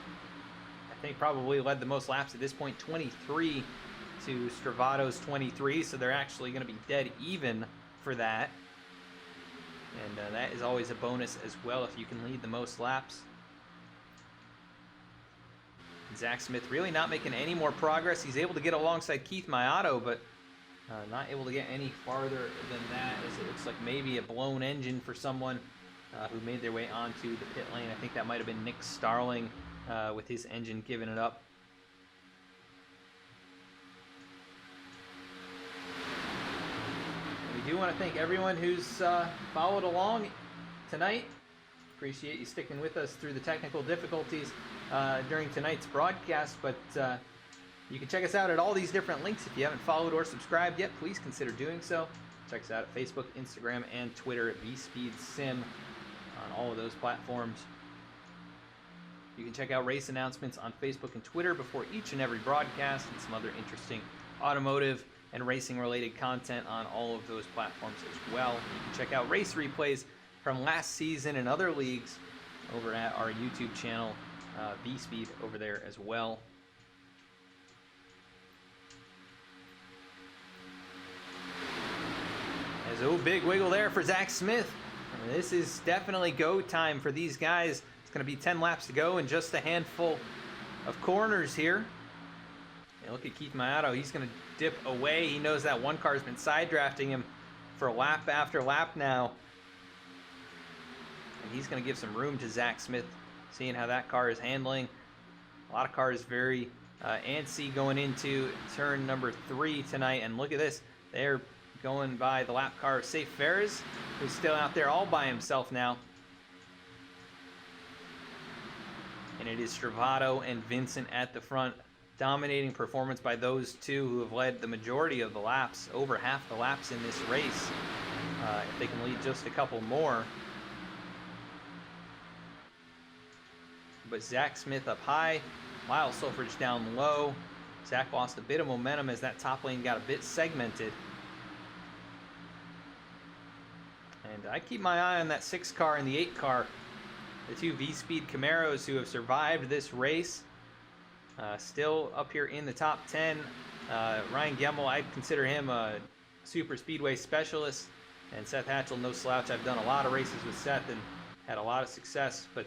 I think, probably led the most laps at this point, 23 to Stravato's 23, so they're actually going to be dead even for that. And that is always a bonus as well if you can lead the most laps. Zach Smith really not making any more progress. He's able to get alongside Keith Mayato, but not able to get any farther than that, as it looks like maybe a blown engine for someone who made their way onto the pit lane. I think that might have been Nick Starling with his engine giving it up. We do want to thank everyone who's followed along tonight. Appreciate you sticking with us through the technical difficulties during tonight's broadcast, but you can check us out at all these different links. If you haven't followed or subscribed yet, please consider doing so. Check us out at Facebook, Instagram, and Twitter at VSpeedSim on all of those platforms. You can check out race announcements on Facebook and Twitter before each and every broadcast, and some other interesting automotive and racing related content on all of those platforms as well. You can check out race replays from last season and other leagues over at our YouTube channel, VSpeed, over there as well. As a big wiggle there for Zach Smith. This is definitely go time for these guys. It's going to be 10 laps to go and just a handful of corners here. And look at Keith Mayato. He's going to dip away. He knows that 1 car's been side drafting him for lap after lap now. And he's going to give some room to Zach Smith, seeing how that car is handling. A lot of cars very antsy going into turn number 3 tonight. And look at this. They're going by the lap car of Safe Ferris, who's still out there all by himself now. And it is Stravato and Vincent at the front. Dominating performance by those two who have led the majority of the laps, over half the laps in this race. If they can lead just a couple more. But Zach Smith up high, Lyle Sulfridge down low. Zach lost a bit of momentum as that top lane got a bit segmented. And I keep my eye on that 6 car and the 8 car. The 2 V-Speed Camaros who have survived this race. Still up here in the top 10. Ryan Gemmel, I'd consider him a super speedway specialist. And Seth Hatchell, no slouch. I've done a lot of races with Seth and had a lot of success. But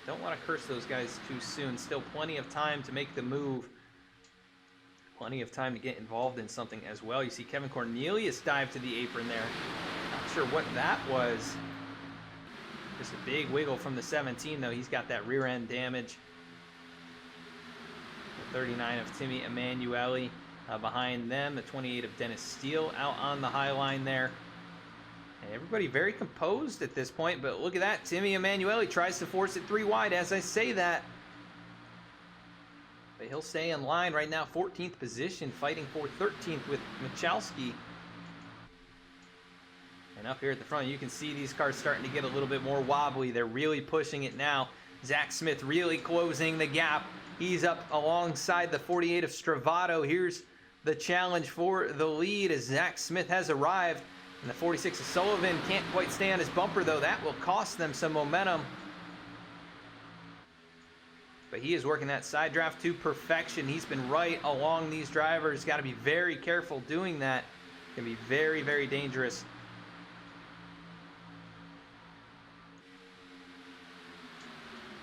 don't want to curse those guys too soon. Still plenty of time to make the move. Plenty of time to get involved in something as well. You see Kevin Cornelius dive to the apron there. Not sure what that was. Just a big wiggle from the 17, though. He's got that rear end damage. The 39 of Timmy Emanuele behind them. The 28 of Dennis Steele out on the high line there. And everybody very composed at this point, but look at that. Timmy Emanuele tries to force it 3 wide as I say that. But he'll stay in line right now, 14th position, fighting for 13th with Michalski. And up here at the front, you can see these cars starting to get a little bit more wobbly. They're really pushing it now. Zach Smith really closing the gap. He's up alongside the 48 of Stravato. Here's the challenge for the lead as Zach Smith has arrived. And the 46 of Sullivan can't quite stay on his bumper, though. That will cost them some momentum. But he is working that side draft to perfection. He's been right along these drivers. Got to be very careful doing that. Can be very, very dangerous.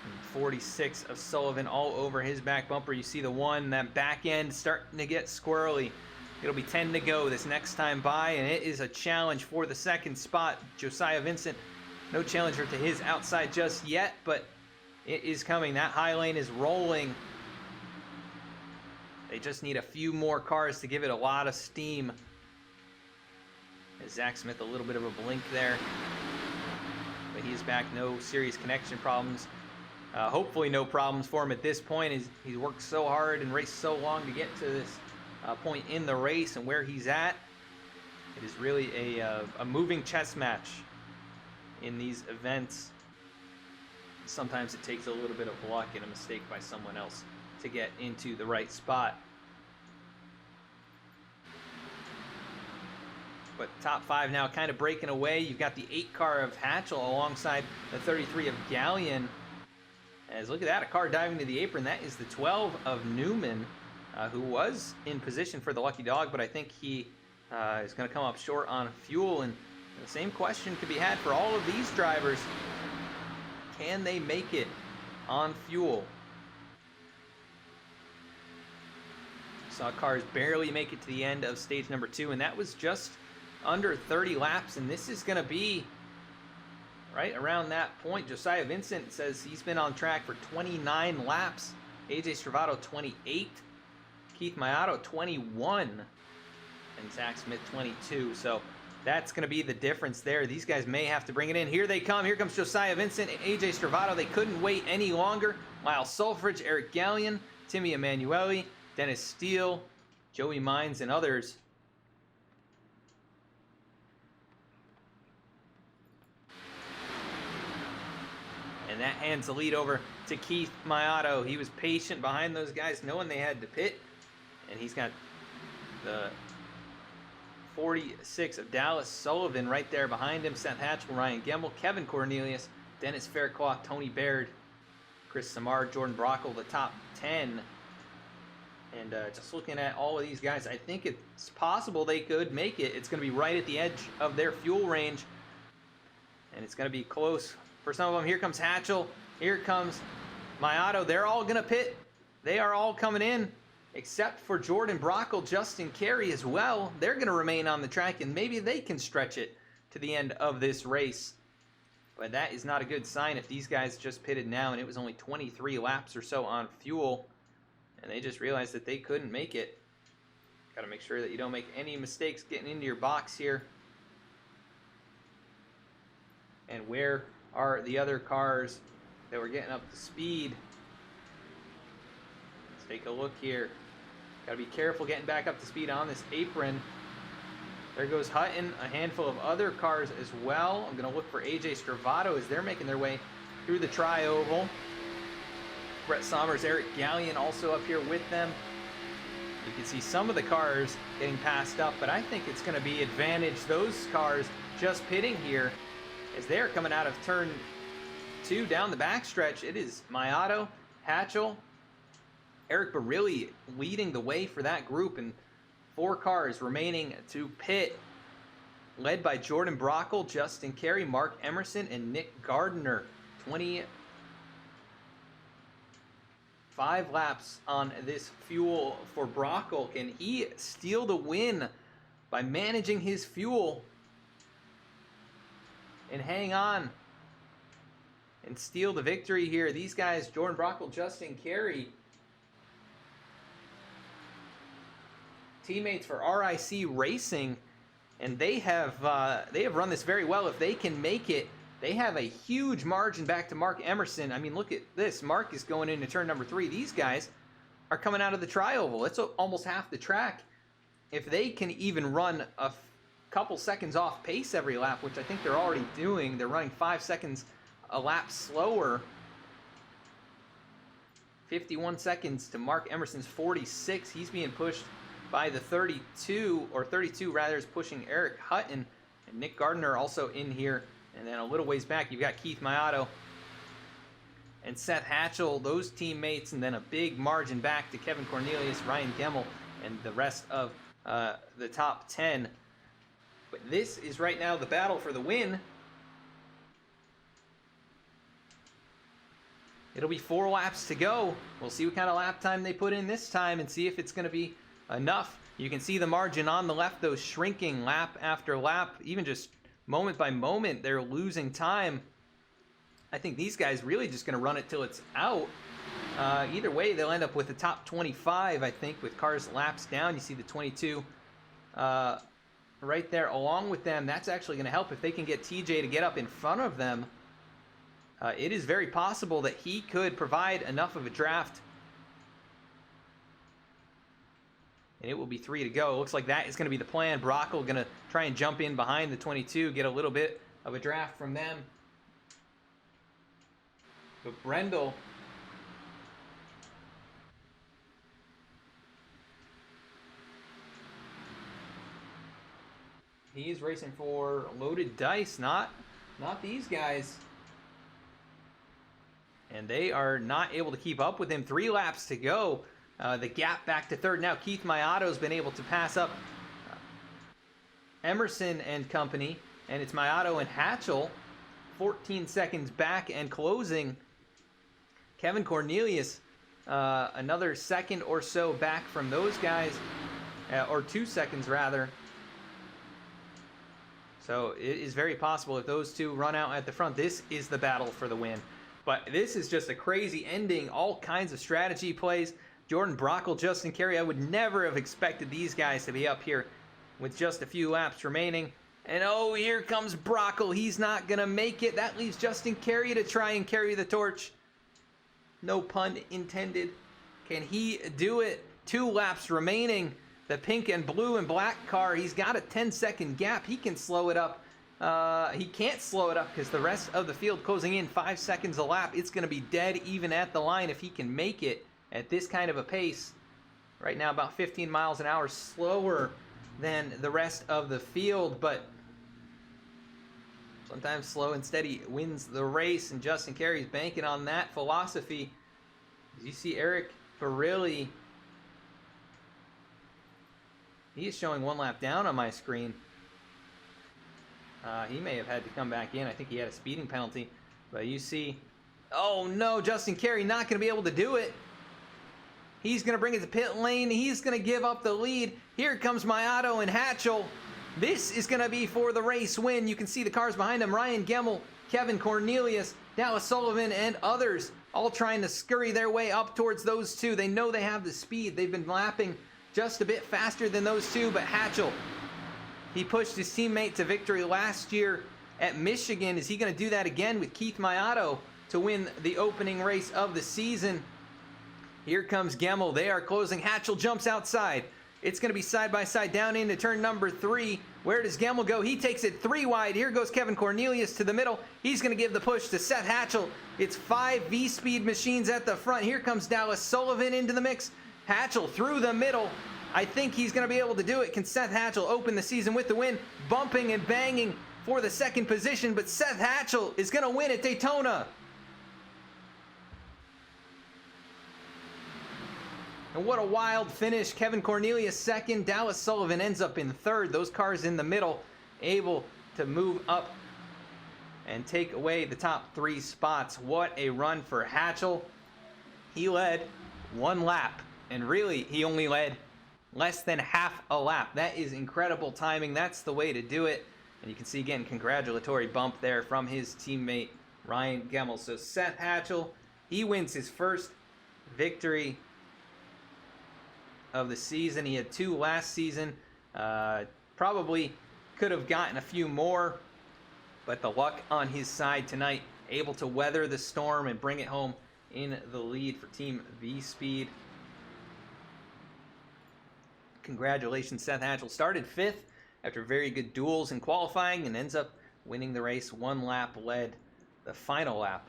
And 46 of Sullivan all over his back bumper. You see the one, that back end starting to get squirrely. It'll be 10 to go this next time by, and it is a challenge for the second spot. Josiah Vincent, no challenger to his outside just yet, but it is coming. That high lane is rolling. They just need a few more cars to give it a lot of steam. As Zach Smith, a little bit of a blink there. But he is back, no serious connection problems. Hopefully no problems for him at this point. He's worked so hard and raced so long to get to this point in the race and where he's at. It is really a moving chess match in these events. Sometimes it takes a little bit of luck and a mistake by someone else to get into the right spot. But top 5 now kind of breaking away. You've got the 8 car of Hatchell alongside the 33 of Gallion. As look at that, a car diving to the apron. That is the 12 of Newman, who was in position for the lucky dog, but I think he is going to come up short on fuel. And the same question could be had for all of these drivers. Can they make it on fuel? Saw cars barely make it to the end of stage number 2, and that was just under 30 laps, and this is going to be right around that point. Josiah Vincent says he's been on track for 29 laps. AJ Stravato 28. Keith Mayato 21. And Zach Smith 22. So that's going to be the difference there. These guys may have to bring it in. Here they come. Here comes Josiah Vincent and AJ Stravato. They couldn't wait any longer. Miles Sulfridge, Eric Gallion, Timmy Emanuele, Dennis Steele, Joey Mines, and others. And that hands the lead over to Keith Mayato. He was patient behind those guys, knowing they had to pit. And he's got the 46 of Dallas Sullivan right there behind him. Seth Hatchell, Ryan Gemmel, Kevin Cornelius, Dennis Faircloth, Tony Baird, Chris Samar, Jordan Brockle, the top 10. And just looking at all of these guys, I think it's possible they could make it. It's going to be right at the edge of their fuel range. And it's going to be close for some of them. Here comes Hatchell. Here comes Mayato. They're all going to pit. They are all coming in, except for Jordan Brockle, Justin Carey as well. They're going to remain on the track, and maybe they can stretch it to the end of this race. But that is not a good sign if these guys just pitted now, and it was only 23 laps or so on fuel, and they just realized that they couldn't make it. Got to make sure that you don't make any mistakes getting into your box here. And where are the other cars that were getting up to speed? Let's take a look here. Got to be careful getting back up to speed on this apron. There goes Hutton, a handful of other cars as well. I'm going to look for AJ Stravato as they're making their way through the tri-oval. Brett Sommers, Eric Gallion also up here with them. You can see some of the cars getting passed up, but I think it's going to be advantage those cars just pitting here as they're coming out of turn 2 down the backstretch. It is Maiato, Hatchell, Eric Barilli leading the way for that group, and 4 cars remaining to pit, led by Jordan Brockle, Justin Carey, Mark Emerson, and Nick Gardner. 25 laps on this fuel for Brockle. Can he steal the win by managing his fuel and hang on and steal the victory here? These guys, Jordan Brockle, Justin Carey, teammates for RIC Racing, and they have run this very well. If they can make it, they have a huge margin back to Mark Emerson. I mean, look at this. Mark is going into turn number 3. These guys are coming out of the tri-oval. It's almost half the track. If they can even run a couple seconds off pace every lap, which I think they're already doing, they're running 5 seconds a lap slower. 51 seconds to Mark Emerson's 46. He's being pushed by the 32 rather, is pushing Eric Hutton, and Nick Gardner also in here. And then a little ways back, you've got Keith Maiato and Seth Hatchell, those teammates, and then a big margin back to Kevin Cornelius, Ryan Gemmel, and the rest of the top 10. But this is right now the battle for the win. It'll be 4 laps to go. We'll see what kind of lap time they put in this time and see if it's going to be enough. You can see the margin on the left, though, shrinking lap after lap, even just moment by moment. They're losing time. I think these guys really just going to run it till it's out. Either way, they'll end up with the top 25, I think, with cars laps down. You see the 22 right there along with them. That's actually going to help if they can get TJ to get up in front of them. It is very possible that he could provide enough of a draft. And it will be 3 to go. It looks like that is going to be the plan. Brockle going to try and jump in behind the 22, get a little bit of a draft from them. But Brendel, he is racing for Loaded Dice, not these guys. And they are not able to keep up with him. 3 laps to go. The gap back to third. Now Keith Maiato's been able to pass up Emerson and company. And it's Maiato and Hatchell 14 seconds back and closing. Kevin Cornelius another second or so back from those guys. Or 2 seconds rather. So it is very possible if those two run out at the front, this is the battle for the win. But this is just a crazy ending. All kinds of strategy plays. Jordan Brockle, Justin Carey, I would never have expected these guys to be up here with just a few laps remaining. And oh, here comes Brockle. He's not going to make it. That leaves Justin Carey to try and carry the torch. No pun intended. Can he do it? 2 laps remaining. The pink and blue and black car, he's got a 10-second gap. He can slow it up. He can't slow it up because the rest of the field closing in 5 seconds a lap. It's going to be dead even at the line if he can make it at this kind of a pace. Right now about 15 miles an hour slower than the rest of the field, but sometimes slow and steady wins the race, and Justin Carey's banking on that philosophy. As you see Eric Barilli, he is showing 1 lap down on my screen. He may have had to come back in. I think he had a speeding penalty. But you see, oh no, Justin Carey not going to be able to do it. He's going to bring it to pit lane. He's going to give up the lead. Here comes Maiato and Hatchell. This is going to be for the race win. You can see the cars behind him. Ryan Gemmel, Kevin Cornelius, Dallas Sullivan, and others all trying to scurry their way up towards those two. They know they have the speed. They've been lapping just a bit faster than those two, but Hatchell, he pushed his teammate to victory last year at Michigan. Is he going to do that again with Keith Maiato to win the opening race of the season? Here comes Gemmel. They are closing. Hatchell jumps outside. It's going to be side by side down into turn number 3. Where does Gemmel go? He takes it 3 wide. Here goes Kevin Cornelius to the middle. He's going to give the push to Seth Hatchell. It's 5 V-Speed machines at the front. Here comes Dallas Sullivan into the mix. Hatchell through the middle. I think he's going to be able to do it. Can Seth Hatchell open the season with the win? Bumping and banging for the second position, but Seth Hatchell is going to win at Daytona. And what a wild finish. Kevin Cornelius second. Dallas Sullivan ends up in third. Those cars in the middle able to move up and take away the top 3 spots. What a run for Hatchell. He led 1 lap, and really he only led less than half a lap. That is incredible timing. That's the way to do it. And you can see again, congratulatory bump there from his teammate Ryan Gemmel. So Seth Hatchell, he wins his first victory of the season. He had 2 last season. Probably could have gotten a few more, but the luck on his side tonight, able to weather the storm and bring it home in the lead for Team V-Speed. Congratulations, Seth Hatchell. Started 5th after very good duels in qualifying and ends up winning the race. 1 lap led the final lap.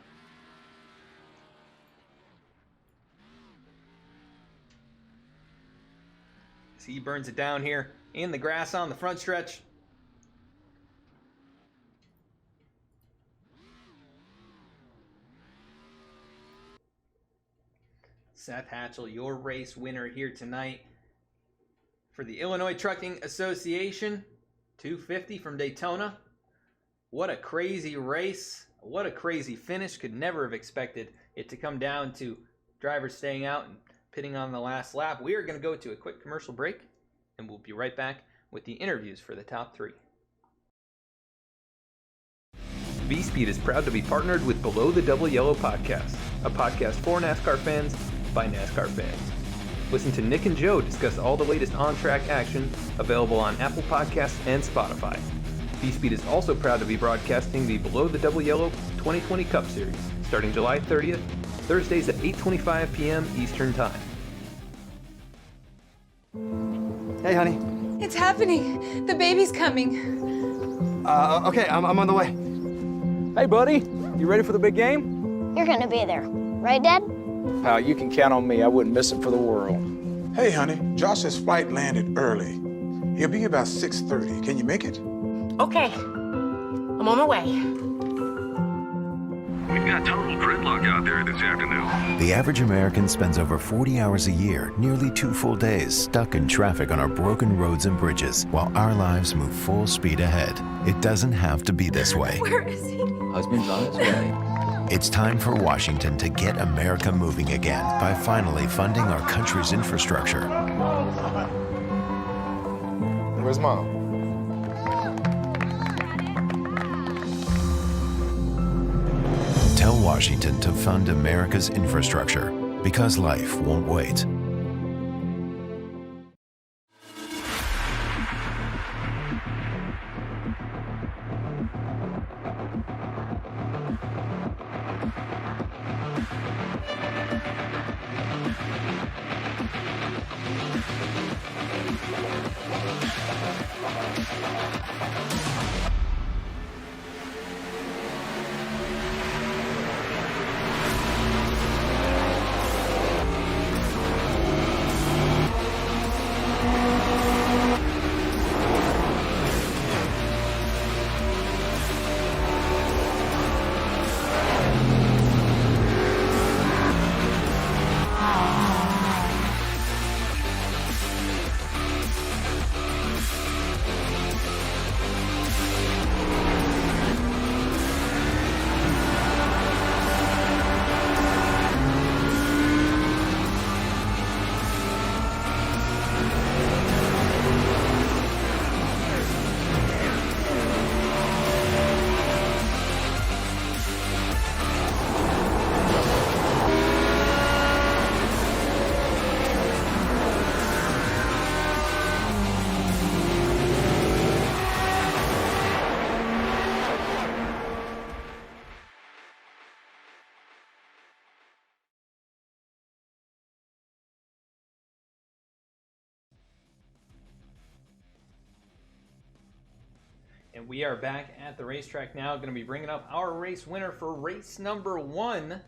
As he burns it down here in the grass on the front stretch. Seth Hatchell, your race winner here tonight for the Illinois Trucking Association 250 from Daytona. What a crazy race. What a crazy finish. Could never have expected it to come down to drivers staying out and pitting on the last lap. We are going to go to a quick commercial break, and we'll be right back with the interviews for the top 3. V-Speed is proud to be partnered with Below the Double Yellow podcast, a podcast for NASCAR fans by NASCAR fans. Listen to Nick and Joe discuss all the latest on-track action available on Apple Podcasts and Spotify. V-Speed is also proud to be broadcasting the Below the Double Yellow 2020 Cup Series, starting July 30th, Thursdays at 8:25 p.m. Eastern Time. Hey, honey. It's happening. The baby's coming. Okay, I'm on the way. Hey, buddy. You ready for the big game? You're gonna be there, right, Dad? Pal, you can count on me. I wouldn't miss it for the world. Hey, honey, Josh's flight landed early. He'll be about 6:30. Can you make it? Okay. I'm on my way. We've got total gridlock out there this afternoon. The average American spends over 40 hours a year, nearly 2 full days, stuck in traffic on our broken roads and bridges, while our lives move full speed ahead. It doesn't have to be this way. Where is he? Husband's on his way. It's time for Washington to get America moving again by finally funding our country's infrastructure. Where's Mom? Tell Washington to fund America's infrastructure, because life won't wait. And we are back at the racetrack now, going to be bringing up our race winner for race number 1.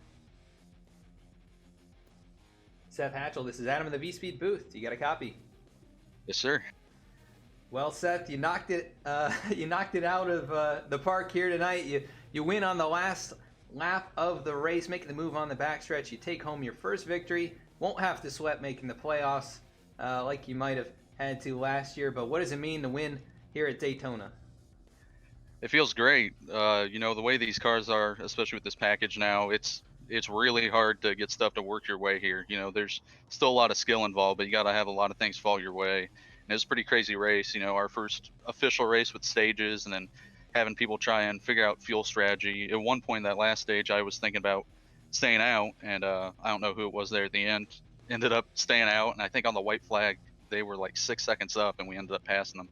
Seth Hatchell, this is Adam in the V-Speed booth. You got a copy? Yes, sir. Well, Seth, you knocked it out of the park here tonight. You win on the last lap of the race, making the move on the backstretch. You take home your first victory. Won't have to sweat making the playoffs like you might have had to last year. But what does it mean to win here at Daytona? It feels great. The way these cars are, especially with this package now, it's really hard to get stuff to work your way here. There's still a lot of skill involved, but you got to have a lot of things fall your way. And it was a pretty crazy race. Our first official race with stages, and then having people try and figure out fuel strategy. At one point, that last stage, I was thinking about staying out, and I don't know who it was there at the end. Ended up staying out, and I think on the white flag, they were like 6 seconds up, and we ended up passing them.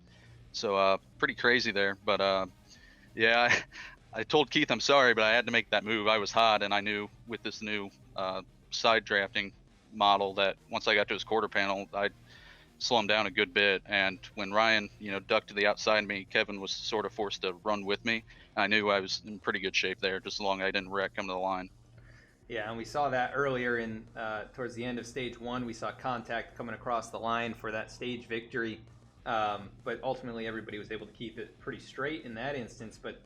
So pretty crazy there, but yeah, I told Keith I'm sorry, but I had to make that move. I was hot, and I knew with this new side drafting model that once I got to his quarter panel, I'd slow him down a good bit. And when Ryan, ducked to the outside of me, Kevin was sort of forced to run with me. I knew I was in pretty good shape there, just as long as I didn't wreck come to the line. Yeah, and we saw that earlier in towards the end of stage one. We saw contact coming across the line for that stage victory. But ultimately, everybody was able to keep it pretty straight in that instance. But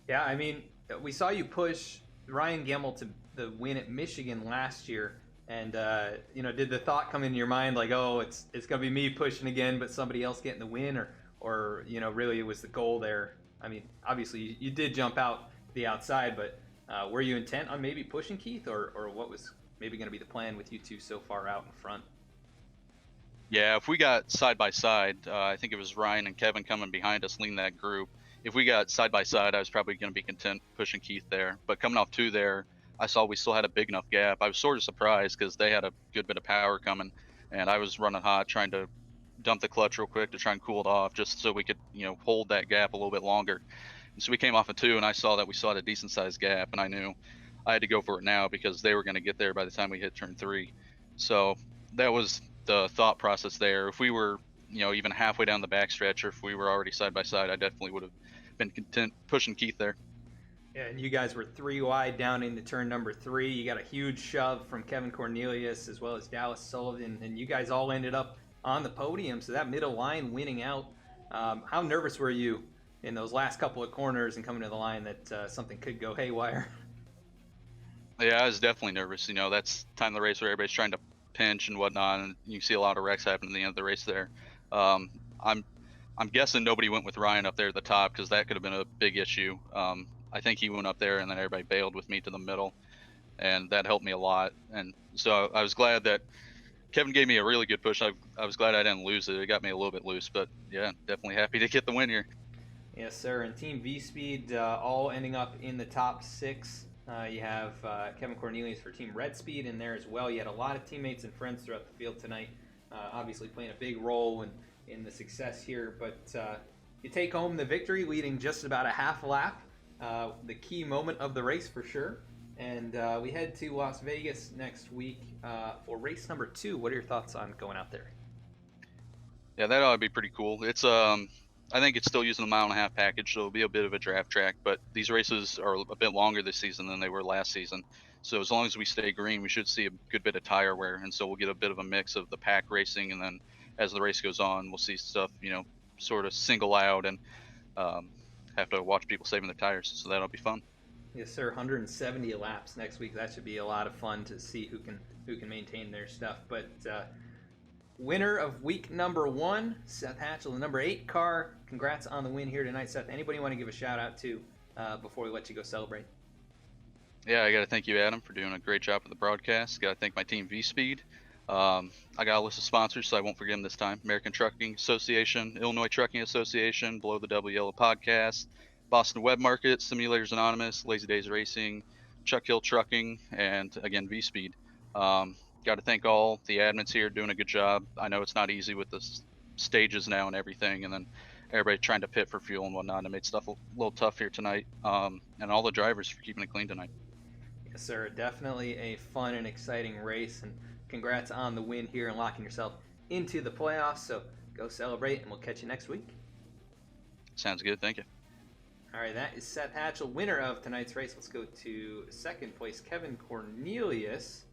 yeah, I mean, we saw you push Ryan Gemmell to the win at Michigan last year, and did the thought come into your mind like, oh, it's gonna be me pushing again, but somebody else getting the win, or really it was the goal there? I mean, obviously you did jump out the outside, but were you intent on maybe pushing Keith, or what was maybe going to be the plan with you two so far out in front? Yeah, if we got side by side, I think it was Ryan and Kevin coming behind us leading that group. If we got side by side, I was probably going to be content pushing Keith there. But coming off two there, I saw we still had a big enough gap. I was sort of surprised because they had a good bit of power coming, and I was running hot trying to dump the clutch real quick to try and cool it off just so we could, hold that gap a little bit longer. And so we came off of two, and I saw that we still had a decent sized gap, and I knew I had to go for it now because they were going to get there by the time we hit turn 3. So that was the thought process there. If we were, even halfway down the backstretch, or if we were already side by side, I definitely would have been content pushing Keith there. Yeah, and you guys were 3 wide down into turn number 3. You got a huge shove from Kevin Cornelius as well as Dallas Sullivan, and you guys all ended up on the podium. So that middle line winning out. How nervous were you in those last couple of corners and coming to the line that something could go haywire? Yeah, I was definitely nervous. That's time of the race where everybody's trying to pinch and whatnot, and you see a lot of wrecks happen at the end of the race there. I'm guessing nobody went with Ryan up there at the top because that could have been a big issue. I think he went up there, and then everybody bailed with me to the middle, and that helped me a lot. And so I was glad that Kevin gave me a really good push. I was glad I didn't lose it. It got me a little bit loose, but yeah, definitely happy to get the win here. Yes, sir. And Team V-Speed all ending up in the top 6. You have Kevin Cornelius for Team Red Speed in there as well. You had a lot of teammates and friends throughout the field tonight, obviously playing a big role in the success here. But you take home the victory, leading just about a half lap, the key moment of the race for sure. And we head to Las Vegas next week for race number 2. What are your thoughts on going out there? Yeah, that ought to be pretty cool. It's I think it's still using the 1.5 mile package, so it'll be a bit of a draft track, but these races are a bit longer this season than they were last season. So as long as we stay green, we should see a good bit of tire wear, and so we'll get a bit of a mix of the pack racing, and then as the race goes on, we'll see stuff, sort of single out and have to watch people saving their tires, so that'll be fun. Yes, sir. 170 laps next week. That should be a lot of fun to see who can maintain their stuff. But winner of week number 1, Seth Hatchell, the number 8 car. Congrats on the win here tonight, Seth. Anybody want to give a shout out to before we let you go celebrate? Yeah, I got to thank you, Adam, for doing a great job with the broadcast. Got to thank my team, V-Speed. I got a list of sponsors, so I won't forget them this time. American Trucking Association, Illinois Trucking Association, Below the Double Yellow Podcast, Boston Web Market, Simulators Anonymous, Lazy Days Racing, Chuck Hill Trucking, and again, V-Speed. Got to thank all the admins here doing a good job. I know it's not easy with the stages now and everything, and then everybody trying to pit for fuel and whatnot. It made stuff a little tough here tonight, and all the drivers for keeping it clean tonight. Yes, sir. Definitely a fun and exciting race, and congrats on the win here and locking yourself into the playoffs. So go celebrate, and we'll catch you next week. Sounds good. Thank you. All right, that is Seth Hatchell, winner of tonight's race. Let's go to second place, Kevin Cornelius,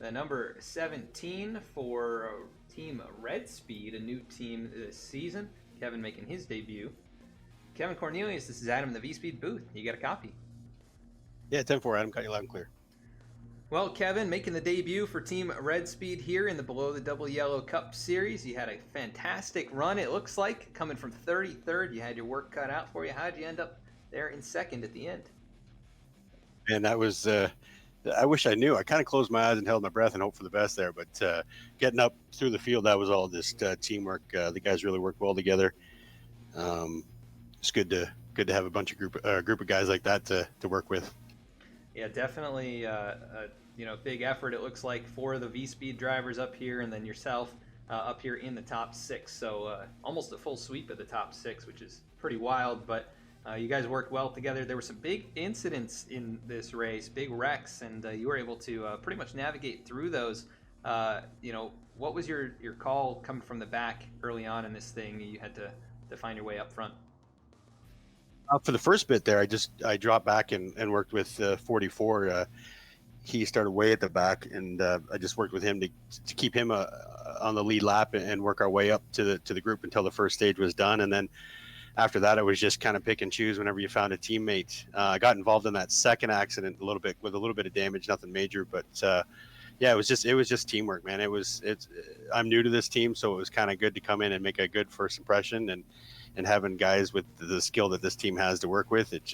the number 17 for Team Red Speed, a new team this season. Kevin making his debut. Kevin Cornelius, this is Adam in the V-Speed booth. You got a copy? Yeah, 10-4, Adam. Got you loud and clear. Well, Kevin, making the debut for Team Red Speed here in the Below the Double Yellow Cup Series. You had a fantastic run, it looks like, coming from 33rd. You had your work cut out for you. How'd you end up there in second at the end? And that was, I wish I knew. I kind of closed my eyes and held my breath and hoped for the best there. But getting up through the field, that was all just teamwork. The guys really worked well together. It's good to have a bunch of group of guys like that to work with. Yeah, definitely big effort, it looks like, for the V-Speed drivers up here, and then yourself up here in the top 6. So almost a full sweep of the top 6, which is pretty wild, but you guys worked well together. There were some big incidents in this race, big wrecks, and you were able to pretty much navigate through those. What was your call coming from the back early on in this thing? You had to find your way up front. For the first bit there, I dropped back and worked with 44. He started way at the back, and I just worked with him to keep him on the lead lap and work our way up to the group until the first stage was done. And then after that, it was just kind of pick and choose whenever you found a teammate. I got involved in that second accident with a little bit of damage, nothing major, but yeah, it was just teamwork, man. I'm new to this team, so it was kind of good to come in and make a good first impression, and having guys with the skill that this team has to work with, it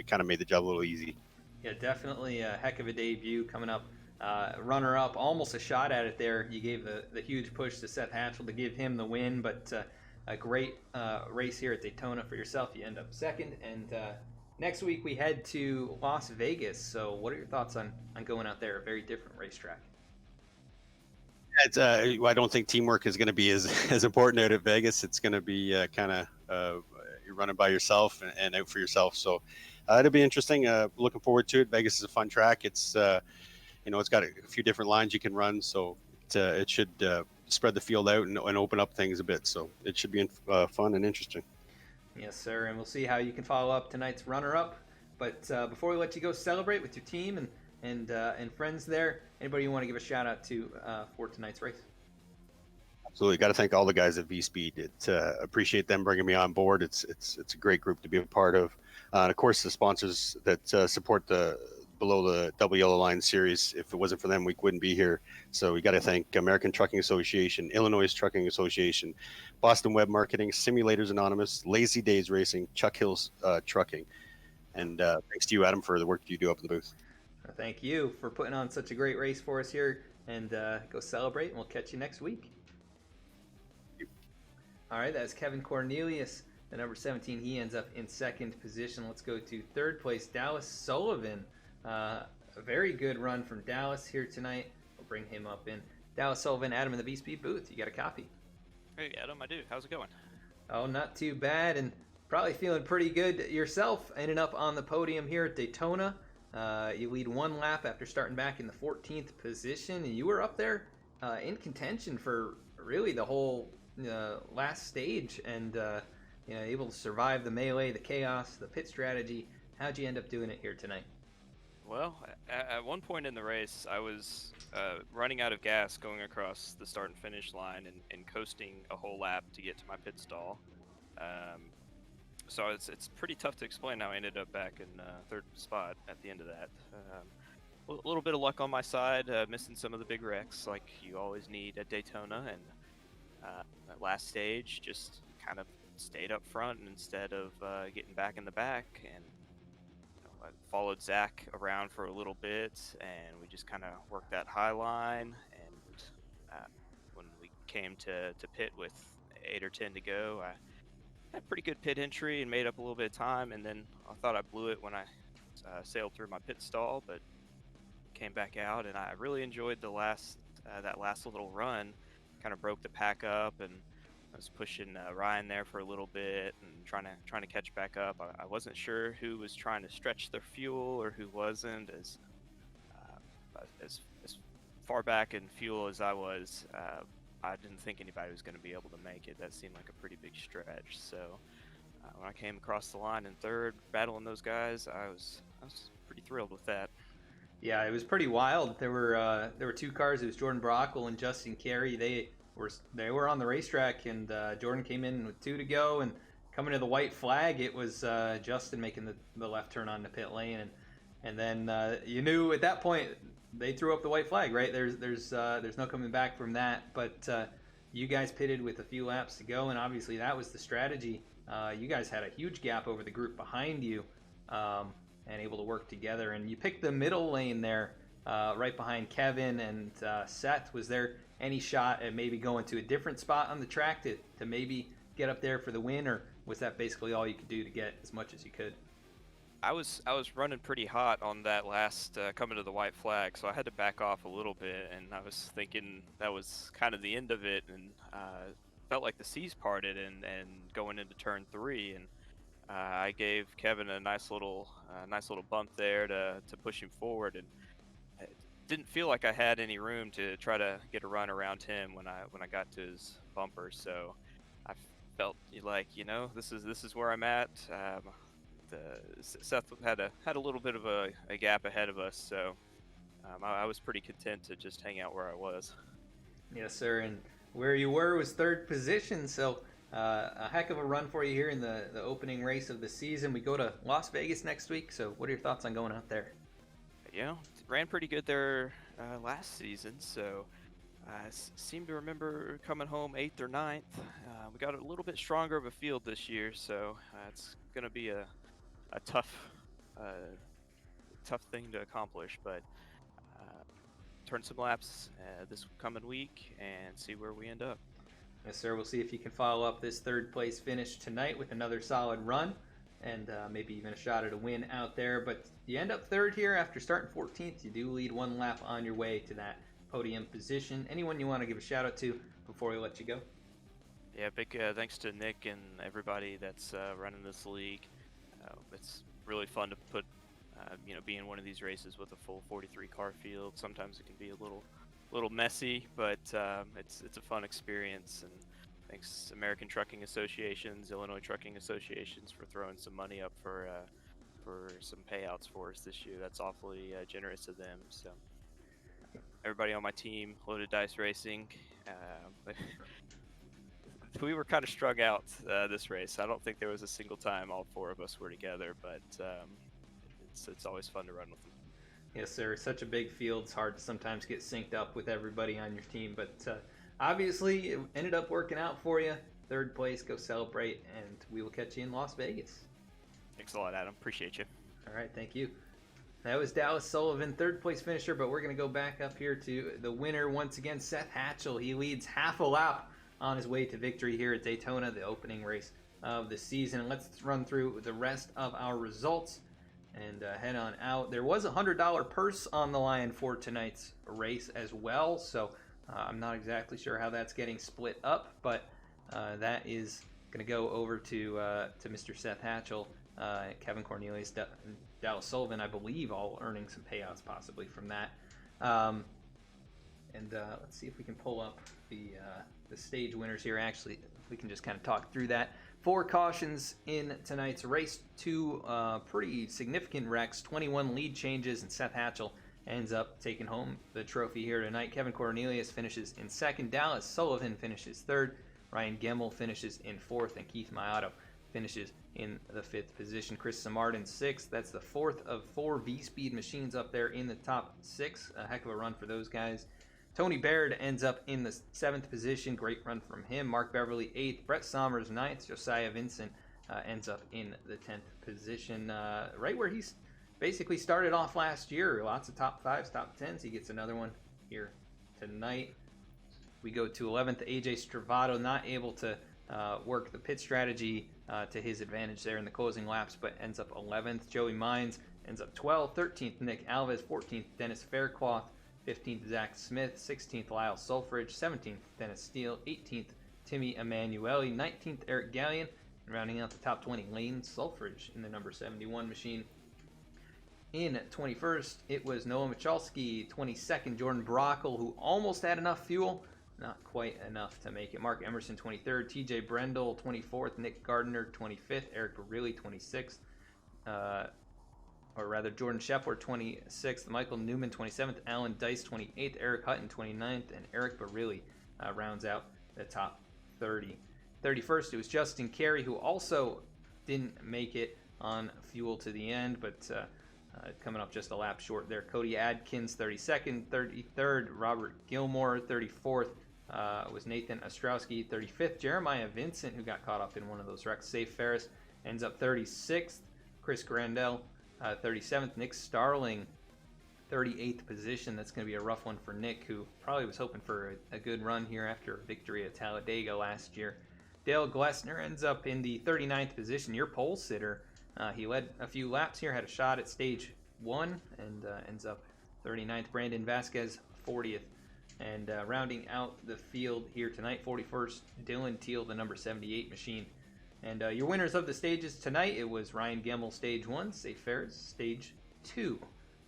kind of made the job a little easy. Yeah, definitely a heck of a debut coming up. Runner-up, almost a shot at it there. You gave the huge push to Seth Hatchell to give him the win, but a great race here at Daytona for yourself. You end up second, and next week we head to Las Vegas. So what are your thoughts on going out there, a very different racetrack? I don't think teamwork is going to be as important out at Vegas. It's going to be kind of you're running by yourself and out for yourself. So it'll be interesting. Looking forward to it. Vegas is a fun track. It's it's got a few different lines you can run, so it should spread the field out and open up things a bit. So it should be fun and interesting. Yes, sir. And we'll see how you can follow up tonight's runner-up. But before we let you go celebrate with your team and friends there, anybody you want to give a shout out to for tonight's race? Absolutely, got to thank all the guys at V-Speed. Appreciate them bringing me on board. It's a great group to be a part of, and of course the sponsors that support the Below the Double Yellow Line series. If it wasn't for them, we wouldn't be here. So we got to thank American Trucking Association, Illinois Trucking Association, Boston Web Marketing, Simulators Anonymous, Lazy Days Racing, Chuck Hills Trucking, and thanks to you, Adam, for the work you do up in the booth. Thank you for putting on such a great race for us here, and go celebrate, and we'll catch you next week. All right, that's Kevin Cornelius, the number 17. He ends up in second position. Let's go to third place, Dallas Sullivan. A very good run from Dallas here tonight. We'll bring him up in. Dallas Sullivan, Adam in the V-Speed booth. You got a copy? Hey, Adam, I do. How's it going? Oh, not too bad, and probably feeling pretty good yourself. Ending up on the podium here at Daytona. You lead one lap after starting back in the 14th position, and you were up there in contention for really the whole last stage, and able to survive the melee, the chaos, the pit strategy. How'd you end up doing it here tonight? Well, at one point in the race, I was running out of gas going across the start and finish line and coasting a whole lap to get to my pit stall. So it's pretty tough to explain how I ended up back in third spot at the end of that. A little bit of luck on my side, missing some of the big wrecks like you always need at Daytona, and that last stage just kind of stayed up front instead of getting back in the back, and I followed Zach around for a little bit, and we just kind of worked that high line, and when we came to pit with 8 or 10 to go, I had a pretty good pit entry and made up a little bit of time, and then I thought I blew it when I sailed through my pit stall, but came back out, and I really enjoyed that last little run. Kind of broke the pack up, and I was pushing Ryan there for a little bit and trying to catch back up. I wasn't sure who was trying to stretch their fuel or who wasn't. As far back in fuel as I was, I didn't think anybody was going to be able to make it. That seemed like a pretty big stretch. So when I came across the line in third, battling those guys, I was pretty thrilled with that. Yeah, it was pretty wild. There were 2 cars. It was Jordan Brockle and Justin Carey. They they were on the racetrack, and Jordan came in with 2 to go, and coming to the white flag, it was Justin making the left turn on the pit lane, and then you knew at that point they threw up the white flag, right? There's no coming back from that. But you guys pitted with a few laps to go, and obviously that was the strategy. You guys had a huge gap over the group behind you, and able to work together. And you picked the middle lane there, right behind Kevin and Seth. Was there any shot at maybe going to a different spot on the track to maybe get up there for the win, or was that basically all you could do to get as much as you could? I was running pretty hot on that last coming to the white flag, so I had to back off a little bit, and I was thinking that was kind of the end of it, and felt like the seas parted and going into turn 3, and I gave Kevin a nice little bump there to push him forward, and it didn't feel like I had any room to try to get a run around him when I got to his bumper. So I felt like, this is where I'm at. Seth had a little bit of a gap ahead of us, so I was pretty content to just hang out where I was. Yes, sir. And where you were was 3rd position, so a heck of a run for you here in the opening race of the season. We go to Las Vegas next week, so what are your thoughts on going out there? Ran pretty good there last season, so I seem to remember coming home 8th or 9th. We got a little bit stronger of a field this year, so it's going to be a tough thing to accomplish, but turn some laps this coming week and see where we end up. Yes, sir. We'll see if you can follow up this 3rd place finish tonight with another solid run, and maybe even a shot at a win out there. But you end up 3rd here after starting 14th. You do lead 1 lap on your way to that podium position. Anyone you want to give a shout out to before we let you go? Yeah, big thanks to Nick and everybody that's running this league. It's really fun to put, be in one of these races with a full 43 car field. Sometimes it can be a little messy, but it's a fun experience. And thanks American Trucking Associations, Illinois Trucking Associations for throwing some money up for some payouts for us this year. That's awfully generous of them. So everybody on my team, Loaded Dice Racing, we were kind of strung out this race. I don't think there was a single time all 4 of us were together, but it's always fun to run with them. Yes, sir. Such a big field. It's hard to sometimes get synced up with everybody on your team, but obviously it ended up working out for you. 3rd place, go celebrate, and we will catch you in Las Vegas. Thanks a lot, Adam. Appreciate you. All right, thank you. That was Dallas Sullivan, 3rd place finisher, but we're going to go back up here to the winner once again, Seth Hatchell. He leads half a lap on his way to victory here at Daytona, the opening race of the season. And let's run through the rest of our results and head on out. There was a $100 purse on the line for tonight's race as well, so I'm not exactly sure how that's getting split up, but that is going to go over to Mr. Seth Hatchell, Kevin Cornelius, Dallas Sullivan, I believe, all earning some payouts possibly from that. And let's see if we can pull up the stage winners here. Actually, we can just kind of talk through that. 4 cautions in tonight's race, 2 pretty significant wrecks, 21 lead changes, and Seth Hatchell ends up taking home the trophy here tonight. Kevin Cornelius finishes in 2nd, Dallas Sullivan finishes 3rd, Ryan Gemmel finishes in 4th, and Keith Maotto finishes in the 5th position. Chris Samardin 6th. That's the 4th of 4 V-Speed machines up there in the top 6. A heck of a run for those guys. Tony Baird ends up in the 7th position. Great run from him. Mark Beverly 8th. Brett Sommers 9th. Josiah Vincent ends up in the 10th position. Right where he's basically started off last year. Lots of top 5s, top 10s. He gets another one here tonight. We go to 11th. AJ Stravato not able to work the pit strategy to his advantage there in the closing laps, but ends up 11th. Joey Mines ends up 12th. 13th, Nick Alves. 14th, Dennis Faircloth. 15th, Zach Smith. 16th, Lyle Sulfridge. 17th, Dennis Steele. 18th, Timmy Emanuele. 19th, Eric Gallion. And rounding out the top 20, Lane Sulfridge in the number 71 machine. In 21st, it was Noah Michalski. 22nd, Jordan Brockle, who almost had enough fuel. Not quite enough to make it. Mark Emerson, 23rd. TJ Brendel, 24th. Nick Gardner, 25th. Eric Barilli, 26th. Or rather, Jordan Shepard, 26th. Michael Newman, 27th. Alan Dice, 28th. Eric Hutton, 29th. And Eric Barilli rounds out the top 30. 31st, it was Justin Carey, who also didn't make it on fuel to the end, but coming up just a lap short there. Cody Adkins, 32nd. 33rd, Robert Gilmore. 34th was Nathan Ostrowski. 35th, Jeremiah Vincent, who got caught up in one of those wrecks. Safe Ferris ends up 36th. Chris Grandel, 37th. Nick Starling, 38th position. That's going to be a rough one for Nick, who probably was hoping for a good run here after a victory at Talladega last year. Dale Glessner ends up in the 39th position, your pole sitter. He led a few laps here, had a shot at stage 1, and ends up 39th. Brandon Vasquez, 40th. And rounding out the field here tonight, 41st, Dylan Teal, the number 78 machine. And your winners of the stages tonight, it was Ryan Gemmel, stage 1, Safe Ferris, stage 2.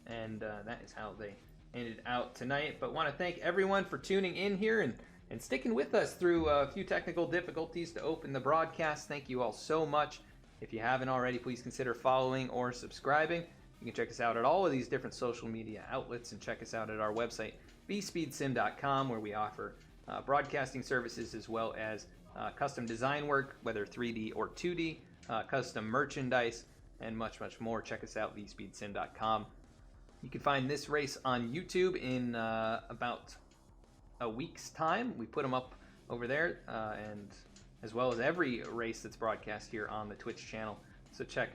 And that is how they ended out tonight. But want to thank everyone for tuning in here and sticking with us through a few technical difficulties to open the broadcast. Thank you all so much. If you haven't already, please consider following or subscribing. You can check us out at all of these different social media outlets and check us out at our website, bspeedsim.com, where we offer broadcasting services as well as custom design work, whether 3D or 2D, custom merchandise, and much, much more. Check us out, bspeedsim.com. You can find this race on YouTube in about a week's time. We put them up over there, and as well as every race that's broadcast here on the Twitch channel. So check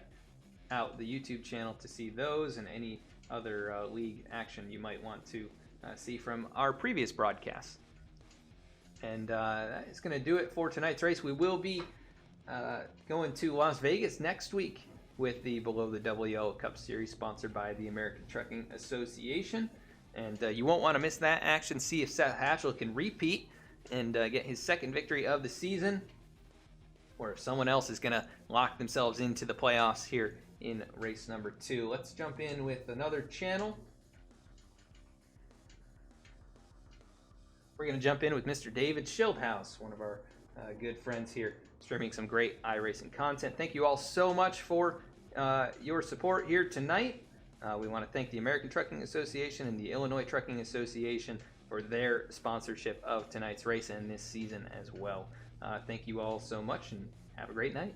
out the YouTube channel to see those and any other league action you might want to see from our previous broadcasts. And that is going to do it for tonight's race. We will be going to Las Vegas next week with the Below the Double Yellow Cup Series, sponsored by the American Trucking Association. And you won't want to miss that action. See if Seth Hatchell can repeat and get his second victory of the season, or if someone else is going to lock themselves into the playoffs here in race number 2. Let's jump in with another channel. We're going to jump in with Mr. David Schildhouse, one of our good friends here, streaming some great iRacing content. Thank you all so much for your support here tonight. We want to thank the American Trucking Association and the Illinois Trucking Association for their sponsorship of tonight's race and this season as well. Thank you all so much, and have a great night.